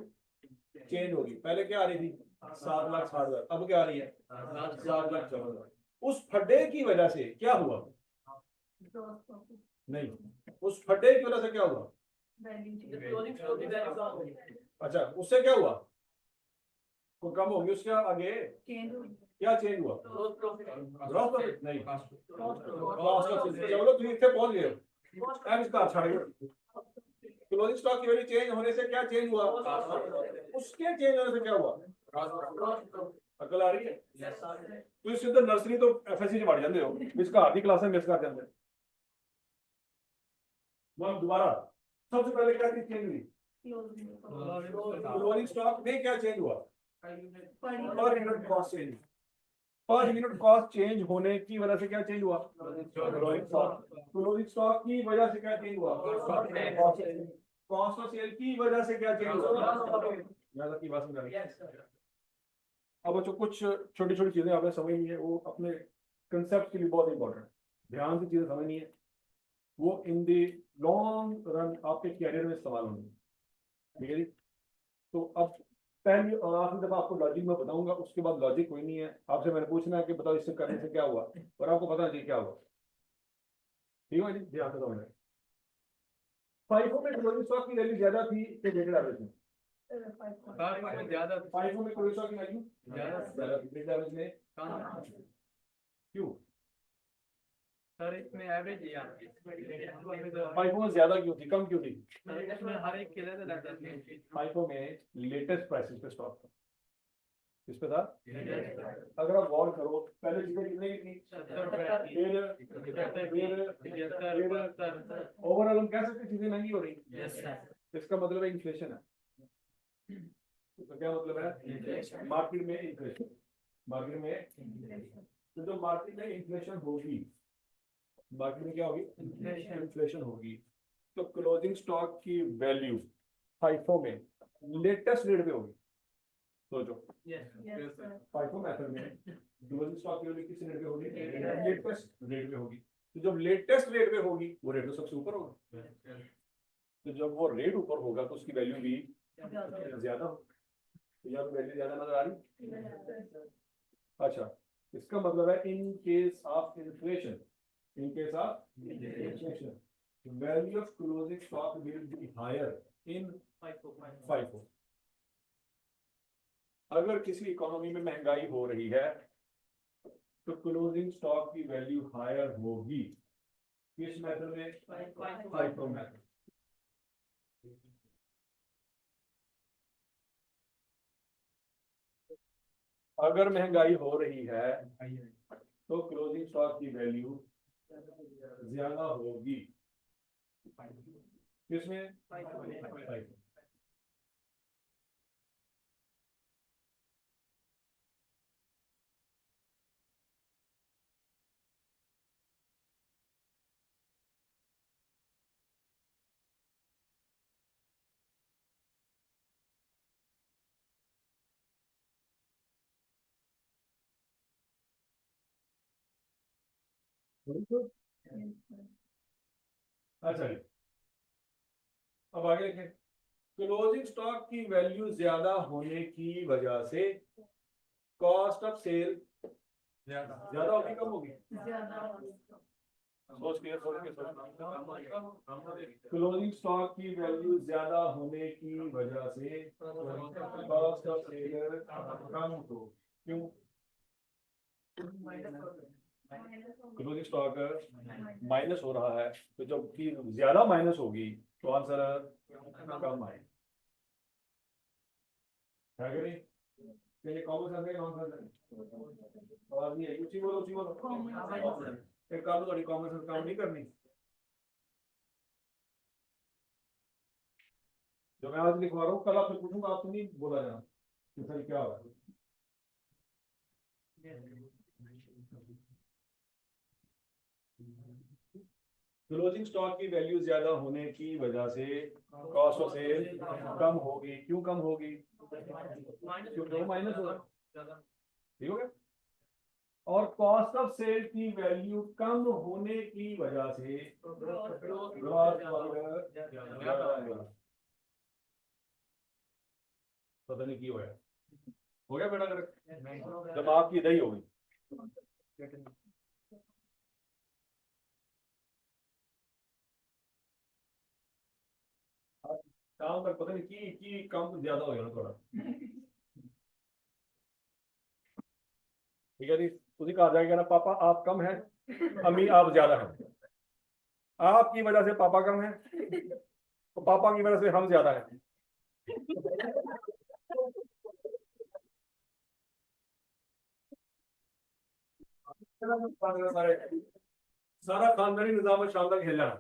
चेंज होगी। पहले क्या आ रही थी 7,60,000, अब क्या आ रही है 7,14,000। उस फड्डे की वजह से क्या हुआ, नहीं, उस फड्डे की वजह से क्या हुआ, अच्छा उससे क्या हुआ, वो कम होगी, उसके आगे क्या चेंज हुआ, ग्रॉस प्रॉफिट नहीं, कॉस्ट ऑफ सेल्स। चलो तुम इतने पहुंच गए हो, अब इसका छाड़ दो। क्लोजिंग स्टॉक की वैल्यू चेंज होने से क्या चेंज हुआ, उसके चेंज होने से क्या हुआ, अकल आ रही है। ਤੁਸੀਂ ਸਿੱਧਾ ਨਰਸਰੀ ਤੋਂ ਐਫਐਸਸੀ ਚ ਵੜ ਜਾਂਦੇ ਹੋ, ਵਿਚਕਾਰ ਦੀ ਕਲਾਸਾਂ ਮਿਸ ਕਰ ਜਾਂਦੇ। वो दोबारा, सबसे पहले क्या चीज चेंज हुई, क्लोजिंग स्टॉक में क्या चेंज हुआ, per unit cost change, per unit cost change होने की वजह से क्या चेंज हुआ, क्लोजिंग स्टॉक की वजह से क्या चेंज हुआ, कॉस्ट ऑफ सेल की वजह से क्या चेंज हुआ, ज्यादा की बात समझ। अब बच्चों कुछ छोटी छोटी चीजें आपने समझनी है, वो अपने कंसेप्ट के लिए बहुत इंपॉर्टेंट है, ध्यान से चीजें समझनी है, वो इन दी लॉन्ग रन आपके कैरियर में इस्तेमाल होंगे, ठीक है जी। तो अब पहली और आखिरी दफा आपको लॉजिक में बताऊंगा, उसके बाद लॉजिक कोई नहीं है, आपसे मैंने पूछना है कि बताओ इससे करने से क्या हुआ, और आपको पता चाहिए क्या हुआ, ठीक है जी, ध्यान से समझना। फाइफो में क्लोजिंग स्टॉक की वैल्यू ज्यादा थी कि वेटेड एवरेज में, फाइफो में क्लोजिंग स्टॉक की वैल्यू ज्यादा थी, वेटेड एवरेज में क्यों, सर इसमें एवरेज ही आती है, फाइफो में ज्यादा क्यों थी, कम क्यों थी, इसमें हर एक के लिए लग जाती है। फाइफो में लेटेस्ट प्राइसेस पे स्टॉक था, किस पे था, अगर आप गौर करो पहले चीजें कितने की थी, ओवरऑल हम कह सकते चीजें महंगी हो रही, इसका मतलब है इन्फ्लेशन है, तो क्या मतलब है, मार्केट में इन्फ्लेशन, मार्केट में, तो जो मार्केट में इन्फ्लेशन होगी, मार्केट में क्या होगी, इन्फ्लेशन होगी, तो क्लोजिंग स्टॉक की वैल्यू फाइफो में लेटेस्ट रेट पे होगी, सोचो फाइफो मेथड में क्लोजिंग स्टॉक की वैल्यू किस रेट पे होगी, लेटेस्ट रेट पे होगी, तो जब लेटेस्ट रेट पे होगी वो रेट तो सबसे ऊपर होगा, तो जब वो रेट ऊपर होगा तो उसकी वैल्यू भी ज्यादा होगी, तो यहाँ पे वैल्यू ज्यादा नजर आ रही। अच्छा, इसका मतलब है in case of inflation, in case of inflation value of closing stock will be higher in FIFO. अगर किसी इकोनॉमी में महंगाई हो रही है तो क्लोजिंग स्टॉक की वैल्यू हायर होगी, किस मेथड में, फाइफो मेथड। अगर महंगाई हो रही है तो क्लोजिंग स्टॉक की वैल्यू ज्यादा होगी, किसमें, FIFO। अच्छा जी, अब आगे देखें। क्लोजिंग स्टॉक की वैल्यू ज्यादा होने की वजह से कॉस्ट ऑफ सेल ज्यादा होगी कम होगी? सोच के क्लोजिंग स्टॉक की वैल्यू ज्यादा होने की वजह से कॉस्ट ऑफ सेल कम हो। क्यों? क्लोजिंग स्टॉक माइनस हो रहा है, तो जब कि ज्यादा माइनस होगी तो आंसर कम आएगा, है कि नहीं? चलिए कॉमन सेंस है, नॉन सेंस है? और नहीं है, उसी बोलो उसी बोलो। एक काम थोड़ी कॉमन सेंस काम नहीं करनी। जो मैं आज लिखवा रहा हूँ कल आपसे पूछूंगा, आपसे नहीं बोला जाना कि सर क्या हो रहा है। क्लोजिंग स्टॉक की वैल्यू ज्यादा होने की वजह से कॉस्ट ऑफ सेल कम होगी। क्यों कम होगी? क्योंकि माइनस होगा, ठीक हो गया। और कॉस्ट ऑफ सेल की वैल्यू कम होने की वजह से ग्रॉस प्रॉफिट ज्यादा होगा। पता नहीं क्यों हो गया बेटा, अगर जब आपकी दही होगी। काम कर, पता नहीं की काम ज्यादा हो गया ना थोड़ा, ठीक है जी। उसी कहा जाएगा ना, पापा आप कम हैं, अम्मी आप ज्यादा हैं। आपकी वजह से पापा कम है, तो पापा की वजह से हम ज्यादा हैं। सारे सारा खानदानी निजाम शाम तक हिल जाना।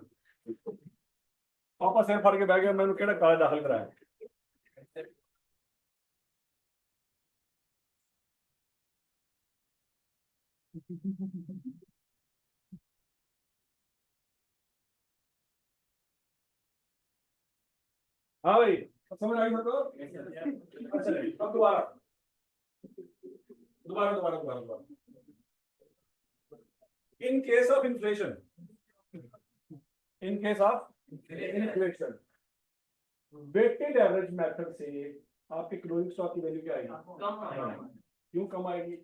पापा सिर फड़ के बह गया, मैंने केड़ा काज दाखिल कराया। हाँ भाई, समझ आई मेरे को? अच्छा जी, अब दोबारा दोबारा दोबारा दोबारा दोबारा। In case of inflation, in case of inflation, weighted average method से आपके क्लोजिंग स्टॉक की वैल्यू क्या आएगी? क्यों कम आएगी?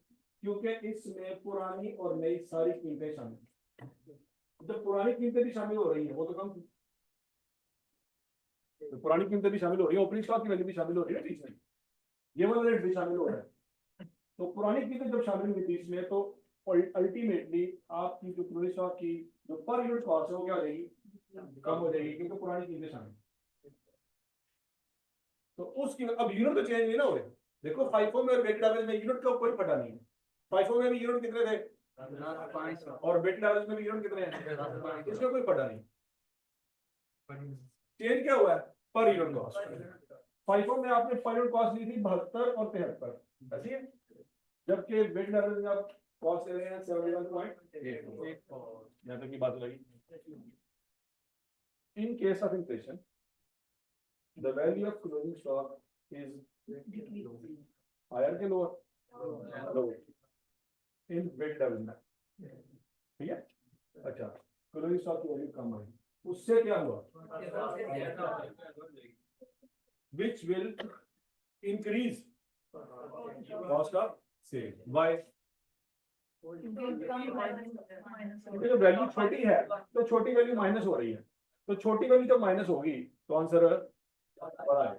क्योंकि इसमें पुरानी और नई सारी कीमतें शामिल, जब पुरानी कीमतें भी शामिल हो रही है वो तो कम थी, तो पुरानी कीमतें भी शामिल हो रही है, ओपनिंग स्टॉक की वैल्यू भी शामिल हो रही है बीच में, ये वाला रेट भी शामिल हो रहा है। तो पुरानी कीमतें जब शामिल हुई बीच में, तो अल्टीमेटली आपकी जो क्लोजिंग स्टॉक की जो पर यूनिट कॉस्ट है वो क्या हो जाएगी? कम हो जाएगी, क्योंकि पुरानी कीमतें शामिल। तो उसकी अब यूनिट तो चेंज नहीं ना हो रहे। देखो फाइफो में और वेटेड एवरेज में यूनिट का कोई पता नहीं है। फाइफो में भी यूनिट कितने थे और वेटेड एवरेज में भी यूनिट कितने हैं, इसका कोई पता नहीं। चेंज क्या हुआ है? Per unit cost. फाइफो में आपने पर यूनिट कॉस्ट ली थी 72 और 73, ऐसी है, जबकि वेटेड एवरेज में आप कॉस्ट ले रहे हैं 71.8। यहाँ तक की बात लगी। इन case of inflation the value of closing stock is higher के lower? Lower in weighted average में, ठीक है। अच्छा, क्लोजिंग स्टॉक की वैल्यू कम है, उससे क्या हुआ? which will increase cost of sale. Why? क्योंकि जो वैल्यू छोटी है तो छोटी वैल्यू माइनस हो रही है, तो छोटी वैल्यू जब माइनस होगी तो आंसर बड़ा है,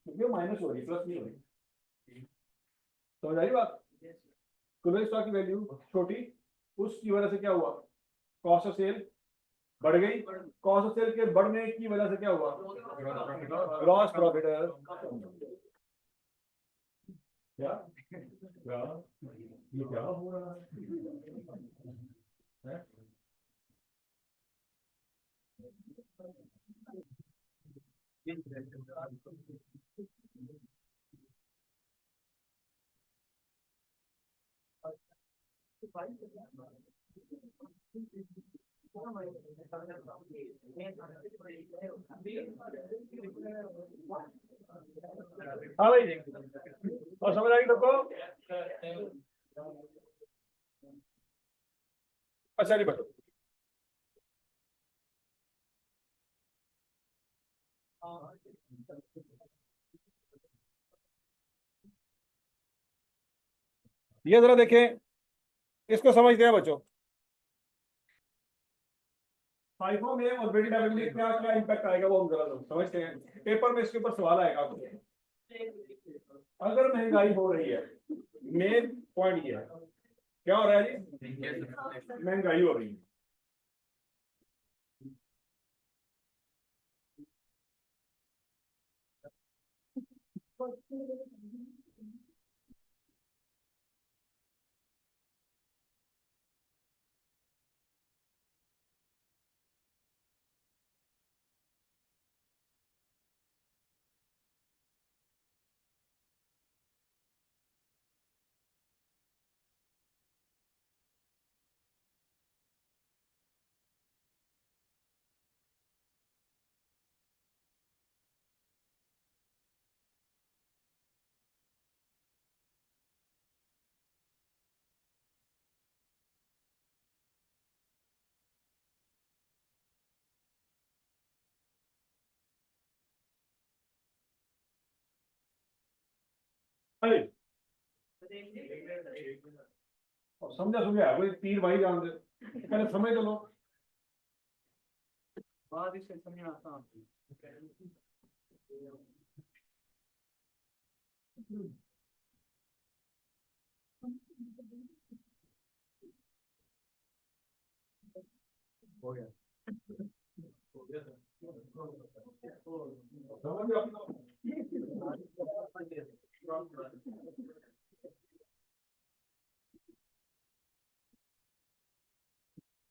क्योंकि माइनस हो रही प्लस नहीं हो रही। समझ आई बात? क्लोजिंग स्टॉक की वैल्यू छोटी, उसकी वजह से क्या हुआ? कॉस्ट ऑफ सेल बढ़ गई, कॉस्ट ऑफ सेल के बढ़ने की वजह से क्या हुआ? Gross profit. क्या क्या ये क्या हो रहा है? हाँ भाई, और समझ आई सबको? अच्छा नहीं बताओ, ये जरा देखें, इसको समझते हैं बच्चों। फाइफो में और वेटेड एवरेज में क्या क्या इम्पैक्ट आएगा वो हम जरा समझते हैं। पेपर में इसके ऊपर सवाल आएगा आपको। अगर महंगाई हो रही है, मेन पॉइंट ये है, क्या हो रहा है जी? महंगाई हो रही है। अरे और समझा समझा कोई तीर भाई जान दे, पहले समझ तो लो। बाद इसे समझना आसान हो गया समझ अपना।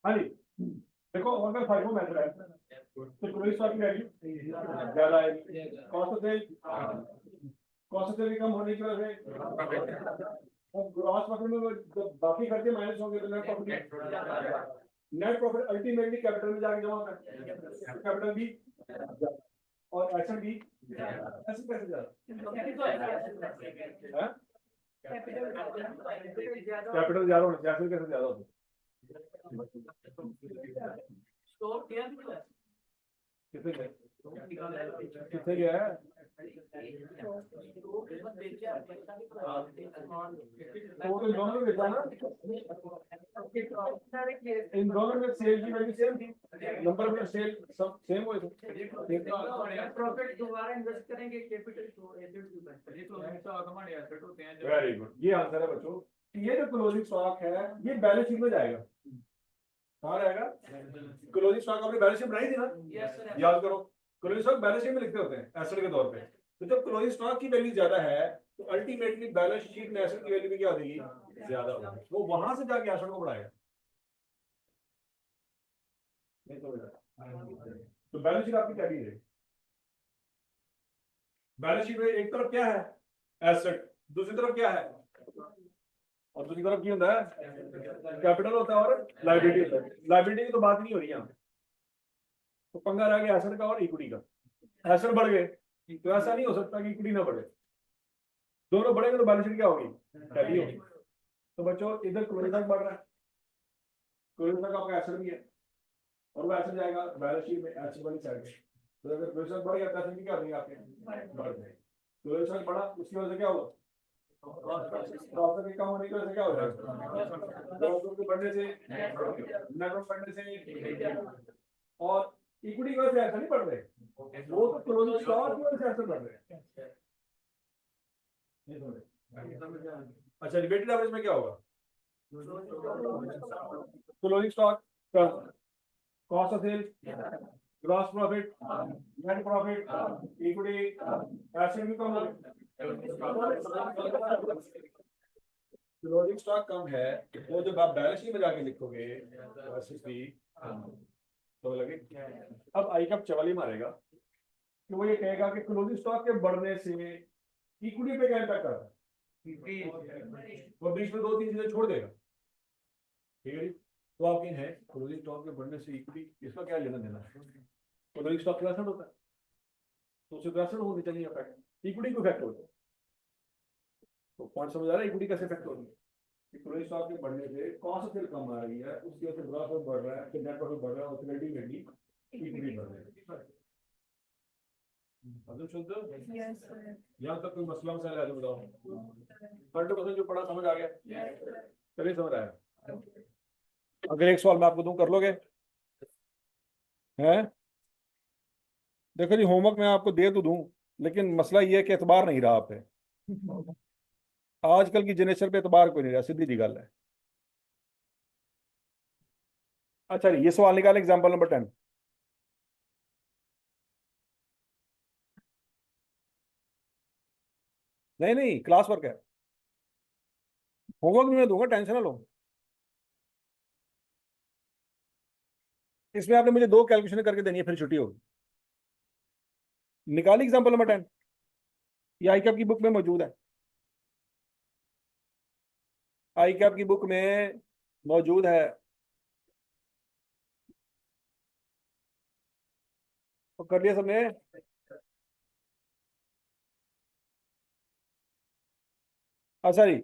हाँ जी, देखो अगर फाइव मेथड है तो क्लोज की वैल्यू ज्यादा है, कॉस्ट से भी कम होने की वजह से, और ग्रॉस प्रॉफिट में जब बाकी खर्चे माइनस होंगे तो नेट प्रॉफिट अल्टीमेटली कैपिटल में जाके जमा होता है। कैपिटल भी और एसेट भी ऐसे कैसे ज्यादा है? कैपिटल ज्यादा होना चाहिए, एसेट कैसे ज्यादा होता है? स्टोर किया कितने गए, कितने गया है? तो इन दोनों में बेचा ना, इन दोनों में सेल की वैल्यू सेम थी, नंबर ऑफ सेल सब सेम हुए थे। प्रॉफिट दोबारा इन्वेस्ट करेंगे कैपिटल को एसेट होते हैं। वेरी गुड, ये आंसर है बच्चों। ये जो क्लोजिंग स्टॉक है ये बैलेंस शीट में जाएगा। कहाँ रहेगा? क्लोजिंग स्टॉक आपने बैलेंस शीट बनाई थी ना, याद करो। क्लोजिंग स्टॉक बैलेंस शीट में लिखते होते हैं एसेट के तौर पे। तो जब क्लोजिंग स्टॉक की वैल्यू ज्यादा है तो अल्टीमेटली बैलेंस शीट में एसेट की वैल्यू भी क्या हो जाएगी? ज्यादा होगी। वो वहां से जाके एसेट को बढ़ाएगा। तो बैलेंस शीट आपकी क्या है? बैलेंस शीट में एक तरफ क्या है? एसेट, दूसरी तरफ क्या है? और दूसरी तरफ क्या होता है? कैपिटल होता है और लायबिलिटी होता है। लायबिलिटी की तो बात नहीं हो रही यहाँ, तो पंगा रह गया एसेट का और इक्विटी का। एसेट बढ़ गए तो ऐसा नहीं हो सकता कि इक्विटी ना बढ़े, दोनों बढ़ेंगे तो बैलेंस शीट क्या होगी? टैली होगी। तो बच्चों इधर क्लोजिंग स्टॉक बढ़ रहा है, क्लोजिंग स्टॉक आपका एसेट भी है और वो एसेट जाएगा बैलेंस शीट में एसेट वाली साइड में। तो अगर क्लोजिंग स्टॉक बढ़ गया तो एसेट भी क्या हो जाएगा आपके? बढ़ जाएगा। क्लोजिंग स्टॉक बढ़ा उसकी वजह से क्या हुआ? प्रॉफिट कम होने की वजह से क्या हो जाएगा? प्रॉफिट के बढ़ने से, नेट प्रॉफिट बढ़ने से, और इक्विटी की वजह से ऐसा नहीं बढ़ रहे, वो तो क्लोजिंग स्टॉक की वजह से ऐसा बढ़ रहे हैं। अच्छा, रिलेटेड एवरेज में क्या होगा? क्लोजिंग स्टॉक का cost of sale, gross profit, net profit, equity, asset भी कम है। क्लोजिंग स्टॉक कम है वो जब आप बैलेंस शीट में जाके लिखोगे एसेट भी तो लगे। अब आई कब चवाली मारेगा कि वो ये कहेगा कि क्लोजिंग स्टॉक के बढ़ने से इक्विटी पे क्या इम्पैक्ट आता है, वो बीच में दो तीन चीजें छोड़ देगा। ठीक है जी, तो आपके हैं क्लोजिंग स्टॉक के बढ़ने से इक्विटी, इसका क्या लेना देना है? क्लोजिंग स्टॉक का असर होता है तो उसे असर होनी चाहिए इफेक्ट, इक्विटी को इफेक्ट होता है। तो पॉइंट समझ आ रहा है इक्विटी कैसे इफेक्ट होगी? क्लोजिंग स्टॉक के बढ़ने से कॉस्ट सेल कम आ रही है, उसकी वजह से ग्रॉस प्रॉफिट बढ़ रहा है, फिर नेट प्रॉफिट बढ़ रहा है और अल्टीमेटली इक्विटी बढ़ रही है। मतलब शुद्ध Yes, sir. यहाँ तक कोई मसला मसाला है तो बताओ। 100% जो पढ़ा समझ आ गया, चलिए समझ आया। अगर एक सवाल मैं आपको दूं, कर लोगे? हैं? देखो जी, होमवर्क मैं आपको दे तो दूं, लेकिन मसला ये है कि एतबार नहीं रहा आप पे। आजकल की जनरेशन पे एतबार कोई नहीं रहा, सीधी सी गल है। अच्छा जी, ये सवाल निकालें, एग्जाम्पल नंबर 10। नहीं नहीं, क्लास वर्क है, होमवर्क भी मैं दूंगा, टेंशन ना लो। इसमें आपने मुझे 2 कैलकुलेशन करके देनी है, फिर छुट्टी होगी। निकाली एग्जाम्पल नंबर 10, ये आई कैप की बुक में मौजूद है। आई कैप की बुक में मौजूद है। तो कर लिया सबने? अच्छा जी,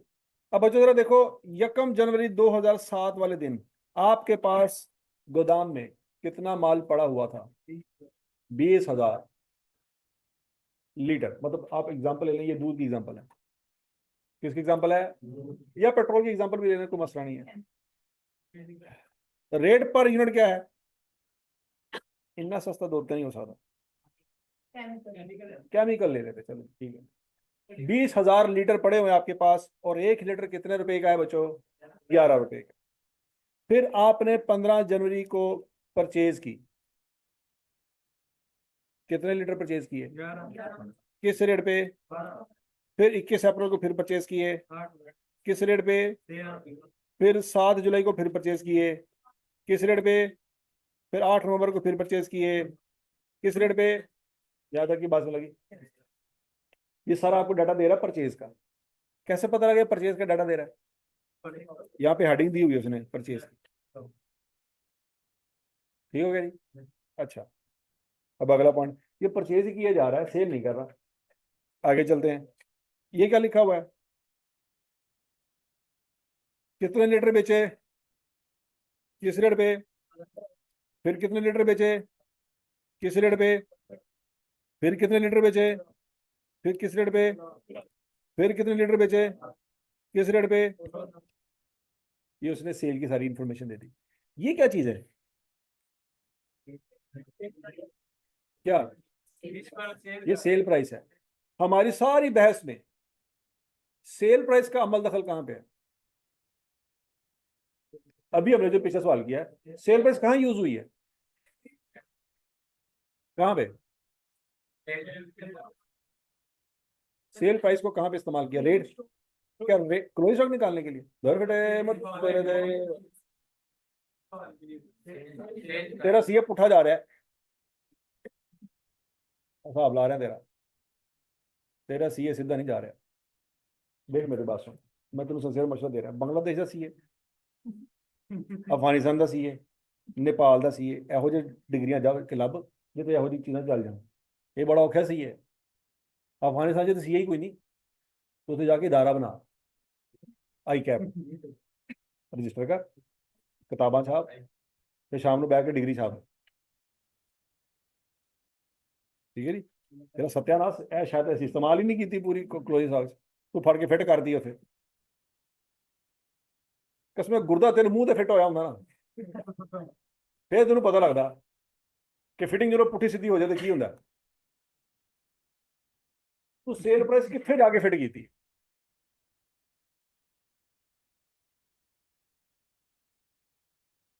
अब बच्चों जरा देखो, 1 जनवरी 2007 वाले दिन आपके पास गोदाम में कितना माल पड़ा हुआ था? 20,000 लीटर। मतलब आप एग्जांपल ले लें, ये दूध की एग्जांपल है। किसकी एग्जांपल है? या पेट्रोल की एग्जांपल भी लेने, कोई मसला नहीं है। रेट पर यूनिट क्या है? इतना सस्ता दूध तो नहीं हो सकता। केमिकल ले रहे थे, चलो ठीक है। 20,000 लीटर पड़े हुए हैं आपके पास, और 1 लीटर कितने रुपए का है बच्चों? 11 रुपए का। फिर आपने 15 जनवरी को परचेज की, कितने लीटर परचेज किए? किस रेट पे? फिर 21 अप्रैल को फिर परचेज किए, किस रेट पे? फिर 7 जुलाई को फिर परचेज किए, किस रेट पे? फिर 8 नवंबर को फिर परचेज किए, किस रेट पे? यहाँ तक की बात लगी। ये सारा आपको डाटा दे रहा है परचेज का। कैसे पता लगे परचेज का डाटा दे रहा है? यहाँ पे हेडिंग दी हुई है उसने, परचेज की। ठीक हो गया जी? अच्छा, अब अगला पॉइंट, ये परचेज ही किया जा रहा है, सेल नहीं कर रहा। आगे चलते हैं, ये क्या लिखा हुआ है? कितने लीटर बेचे, किस रेट पे? फिर कितने लीटर बेचे, किस रेट पे? फिर कितने लीटर बेचे, फिर किस रेट पे? फिर कितने लीटर बेचे, किस रेट पे? ये उसने सेल की सारी इंफॉर्मेशन दे दी। ये क्या चीज है? क्या? ये सेल प्राइस है। हमारी सारी बहस में सेल प्राइस का अमल दखल कहां पे है? अभी हमने जो पिछला सवाल किया है, सेल प्राइस कहां यूज हुई है? कहां पे सेल प्राइस को कहां पे इस्तेमाल किया? रेट? क्या रेट क्लोजिंग स्टॉक निकालने के लिए? घर फटे मत तेरे दे। तेरा सीए उठा जा रहा है, हिसाब ला रहे हैं तेरा। तेरा सीए सीधा नहीं जा रहा। देख मेरी बात सुन, मैं तेन सिंसियर मशवरा दे रहा, बांग्लादेश का सीए, अफगानिस्तान का सीए, नेपाल का सीए, ਇਹੋ ਜਿਹੇ डिग्रियां जाके ਲੱਭ जिते ਇਹੋ ਜਿਹੀ चीज़ां चल जान। ये बड़ा औखा सीए है। अफगानिस्तान से तो सीए ही कोई नहीं, तो उसे जाके इदारा बना, आई कैप रजिस्टर कर, किताबां छाप, फिर शाम ਨੂੰ बैठ के डिग्री छाप। ठीक है जी? तेरा सत्यानाश है, शायद ऐसी इस्तेमाल ही नहीं की पूरी क्लोज साल तू फड़ के फिट कर दी उसे। कसम गुर्दा तेरे मुंह ते फिट होया ਹੁੰਦਾ ना, फिर तेन पता लगता कि फिटिंग जो पुठी सीधी हो जाए तो की होंगे। तू सेल प्राइस कितने जाके फिट की थी?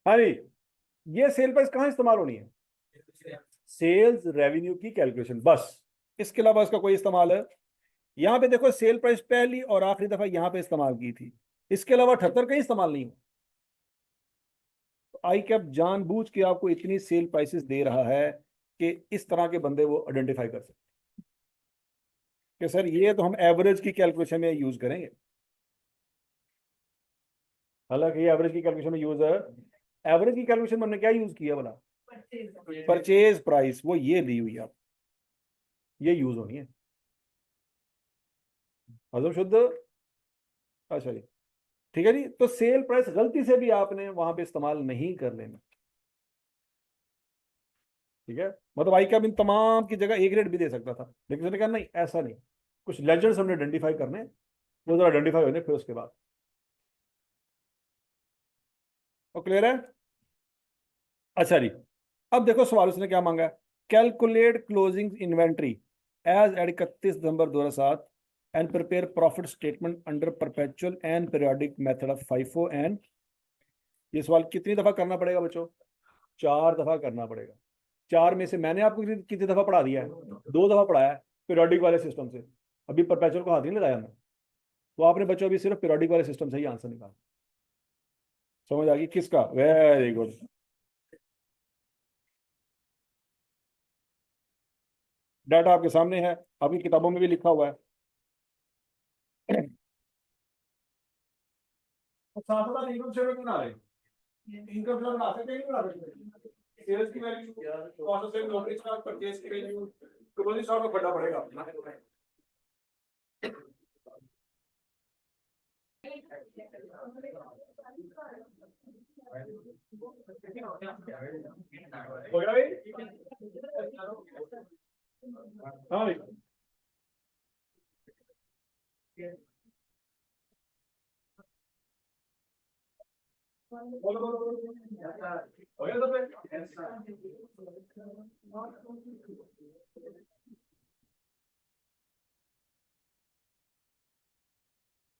हाँ जी, ये सेल प्राइस कहाँ इस्तेमाल होनी है? सेल्स रेवेन्यू की कैलकुलेशन, बस। इसके अलावा इसका कोई इस्तेमाल है? यहाँ पे देखो, सेल प्राइस पहली और आखिरी दफा यहाँ पे इस्तेमाल की थी, इसके अलावा 78 कहीं इस्तेमाल नहीं हो। तो आई कैप जानबूझ के आपको इतनी सेल प्राइसेस दे रहा है कि इस तरह के बंदे वो आइडेंटिफाई कर सकते कि सर ये तो हम एवरेज की कैलकुलेशन में यूज करेंगे। हालांकि ये एवरेज की कैलकुलेशन में यूज है, एवरेज की कैलकुलेशन में हमने क्या यूज किया बोला? परचेज प्राइस, वो ये दी हुई है आप, ये यूज होनी है। हजम शुद्ध? अच्छा जी, ठीक है जी। तो सेल प्राइस गलती से भी आपने वहां पे इस्तेमाल नहीं कर लेना। ठीक है, मतलब आई कैप इन तमाम की जगह ए ग्रेड भी दे सकता था, लेकिन उसने कहा नहीं ऐसा नहीं, कुछ लेजेंड्स हमने आइडेंटिफाई करने हैं, वो जरा आइडेंटिफाई होने फिर उसके बाद। तो क्लियर है? अच्छा जी, अब देखो सवाल उसने क्या मांगा है, calculate closing inventory as at 31 December 2007 and prepare profit statement under perpetual and periodic method of FIFO and. ये सवाल कितनी दफा करना पड़ेगा बच्चों? 4 दफा करना पड़ेगा। 4 में से मैंने आपको कितनी दफा पढ़ा दिया है? 2 दफा पढ़ाया है पीरियोडिक वाले सिस्टम से, अभी परपेचुअल को हाथ नहीं लगाया मैं। तो आपने बच्चों अभी सिर्फ पीरियोडिक वाले सिस्टम से ही आंसर निकाला। समझ आ गई किसका? Very good. डाटा आपके सामने है, आपकी किताबों में भी लिखा हुआ है। साथ साथ इनकम स्टेटमेंट बना रहे हैं, इनकम स्टेटमेंट बना सकते हैं नहीं बना सकते? सेल्स की value, cost of sale, operating stock, purchase की वैल्यू, क्लोजिंग स्टॉक में बढ़ना पड़ेगा। हो गया भाई? हाँ भाई, बोलो बोलो बोलो। हो गया सब पे?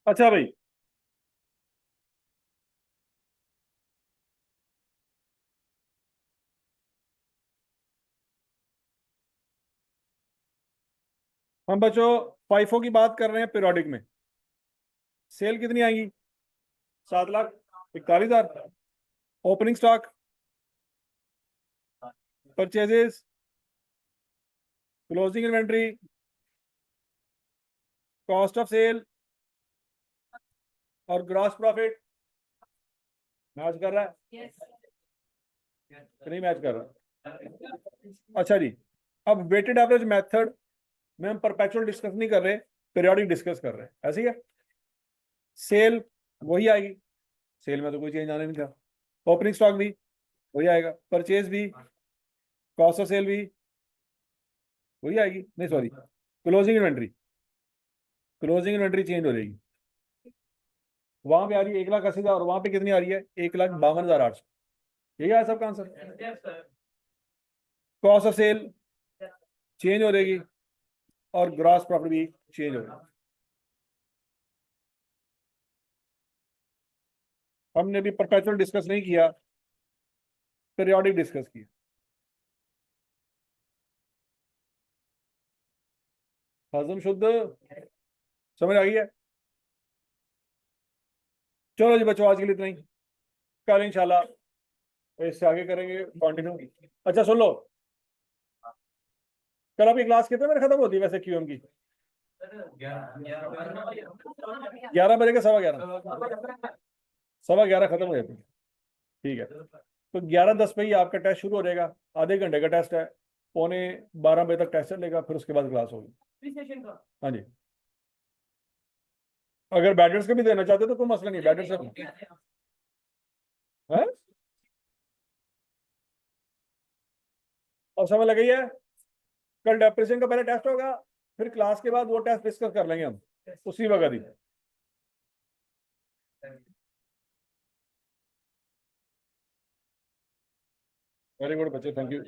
अच्छा भाई, हम बच्चों फाइफो की बात कर रहे हैं पीरियोडिक में। सेल कितनी आएगी? 7,41,000। Opening stock, purchases, closing inventory, cost of sale और ग्रॉस प्रॉफिट मैच कर रहा है? नहीं मैच कर रहा। अच्छा जी, अब वेटेड एवरेज मेथड में हम परपेचुअल डिस्कस नहीं कर रहे, पीरियोडिक डिस्कस कर रहे हैं, ऐसे ही है। सेल वही आएगी, सेल में तो कोई चेंज आने नहीं था। ओपनिंग स्टॉक भी वही आएगा, परचेज भी, कॉस्ट ऑफ सेल भी वही आएगी, नहीं sorry, closing inventory, closing inventory change हो जाएगी। वहां पे आ रही है 1,80,000 और वहां पे कितनी आ रही है? 1,52,800। यही आया सबका answer. Cost of sale change हो जाएगी और ग्रॉस प्रॉफिट भी चेंज हो जाएगी। हमने भी परपेचुअल डिस्कस नहीं किया, पीरियोडिक डिस्कस किया। हजम शुद्ध समझ आ गई है? चलो जी बच्चों, आज के लिए इतना ही, कल इंशाल्लाह इससे आगे करेंगे कंटिन्यू। अच्छा सुन लो, कल आपकी क्लास कितने बजे खत्म होती है वैसे क्यूएम की? 11 बजे के 11:15, 11:15 खत्म हो जाती है। ठीक है, तो 11:10 पे ही आपका टेस्ट शुरू हो जाएगा, आधे घंटे का टेस्ट है, 11:15 बजे तक टेस्ट चलेगा, फिर उसके बाद क्लास होगी। हाँ जी, अगर बैटर्स के भी देना चाहते हो तो कोई मसला नहीं, बैटर्स है। और समझ लग गई है? कल डेप्रेशन का पहले टेस्ट होगा, फिर क्लास के बाद वो टेस्ट डिस्कस कर लेंगे हम उसी वक्त ही। वेरी गुड बच्चे, थैंक यू।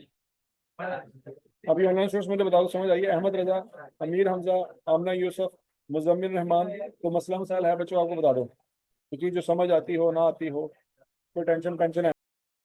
अभी ऑनलाइन स्टूडेंट्स मुझे बता दो, समझ आइए? अहमद रजा, अमीर हमजा, आमना यूसुफ, मुजम्मिल रहमान, तो मसला मसाइल है बच्चों आपको बता दो, क्योंकि जो समझ आती हो ना आती हो, कोई टेंशन पेंशन है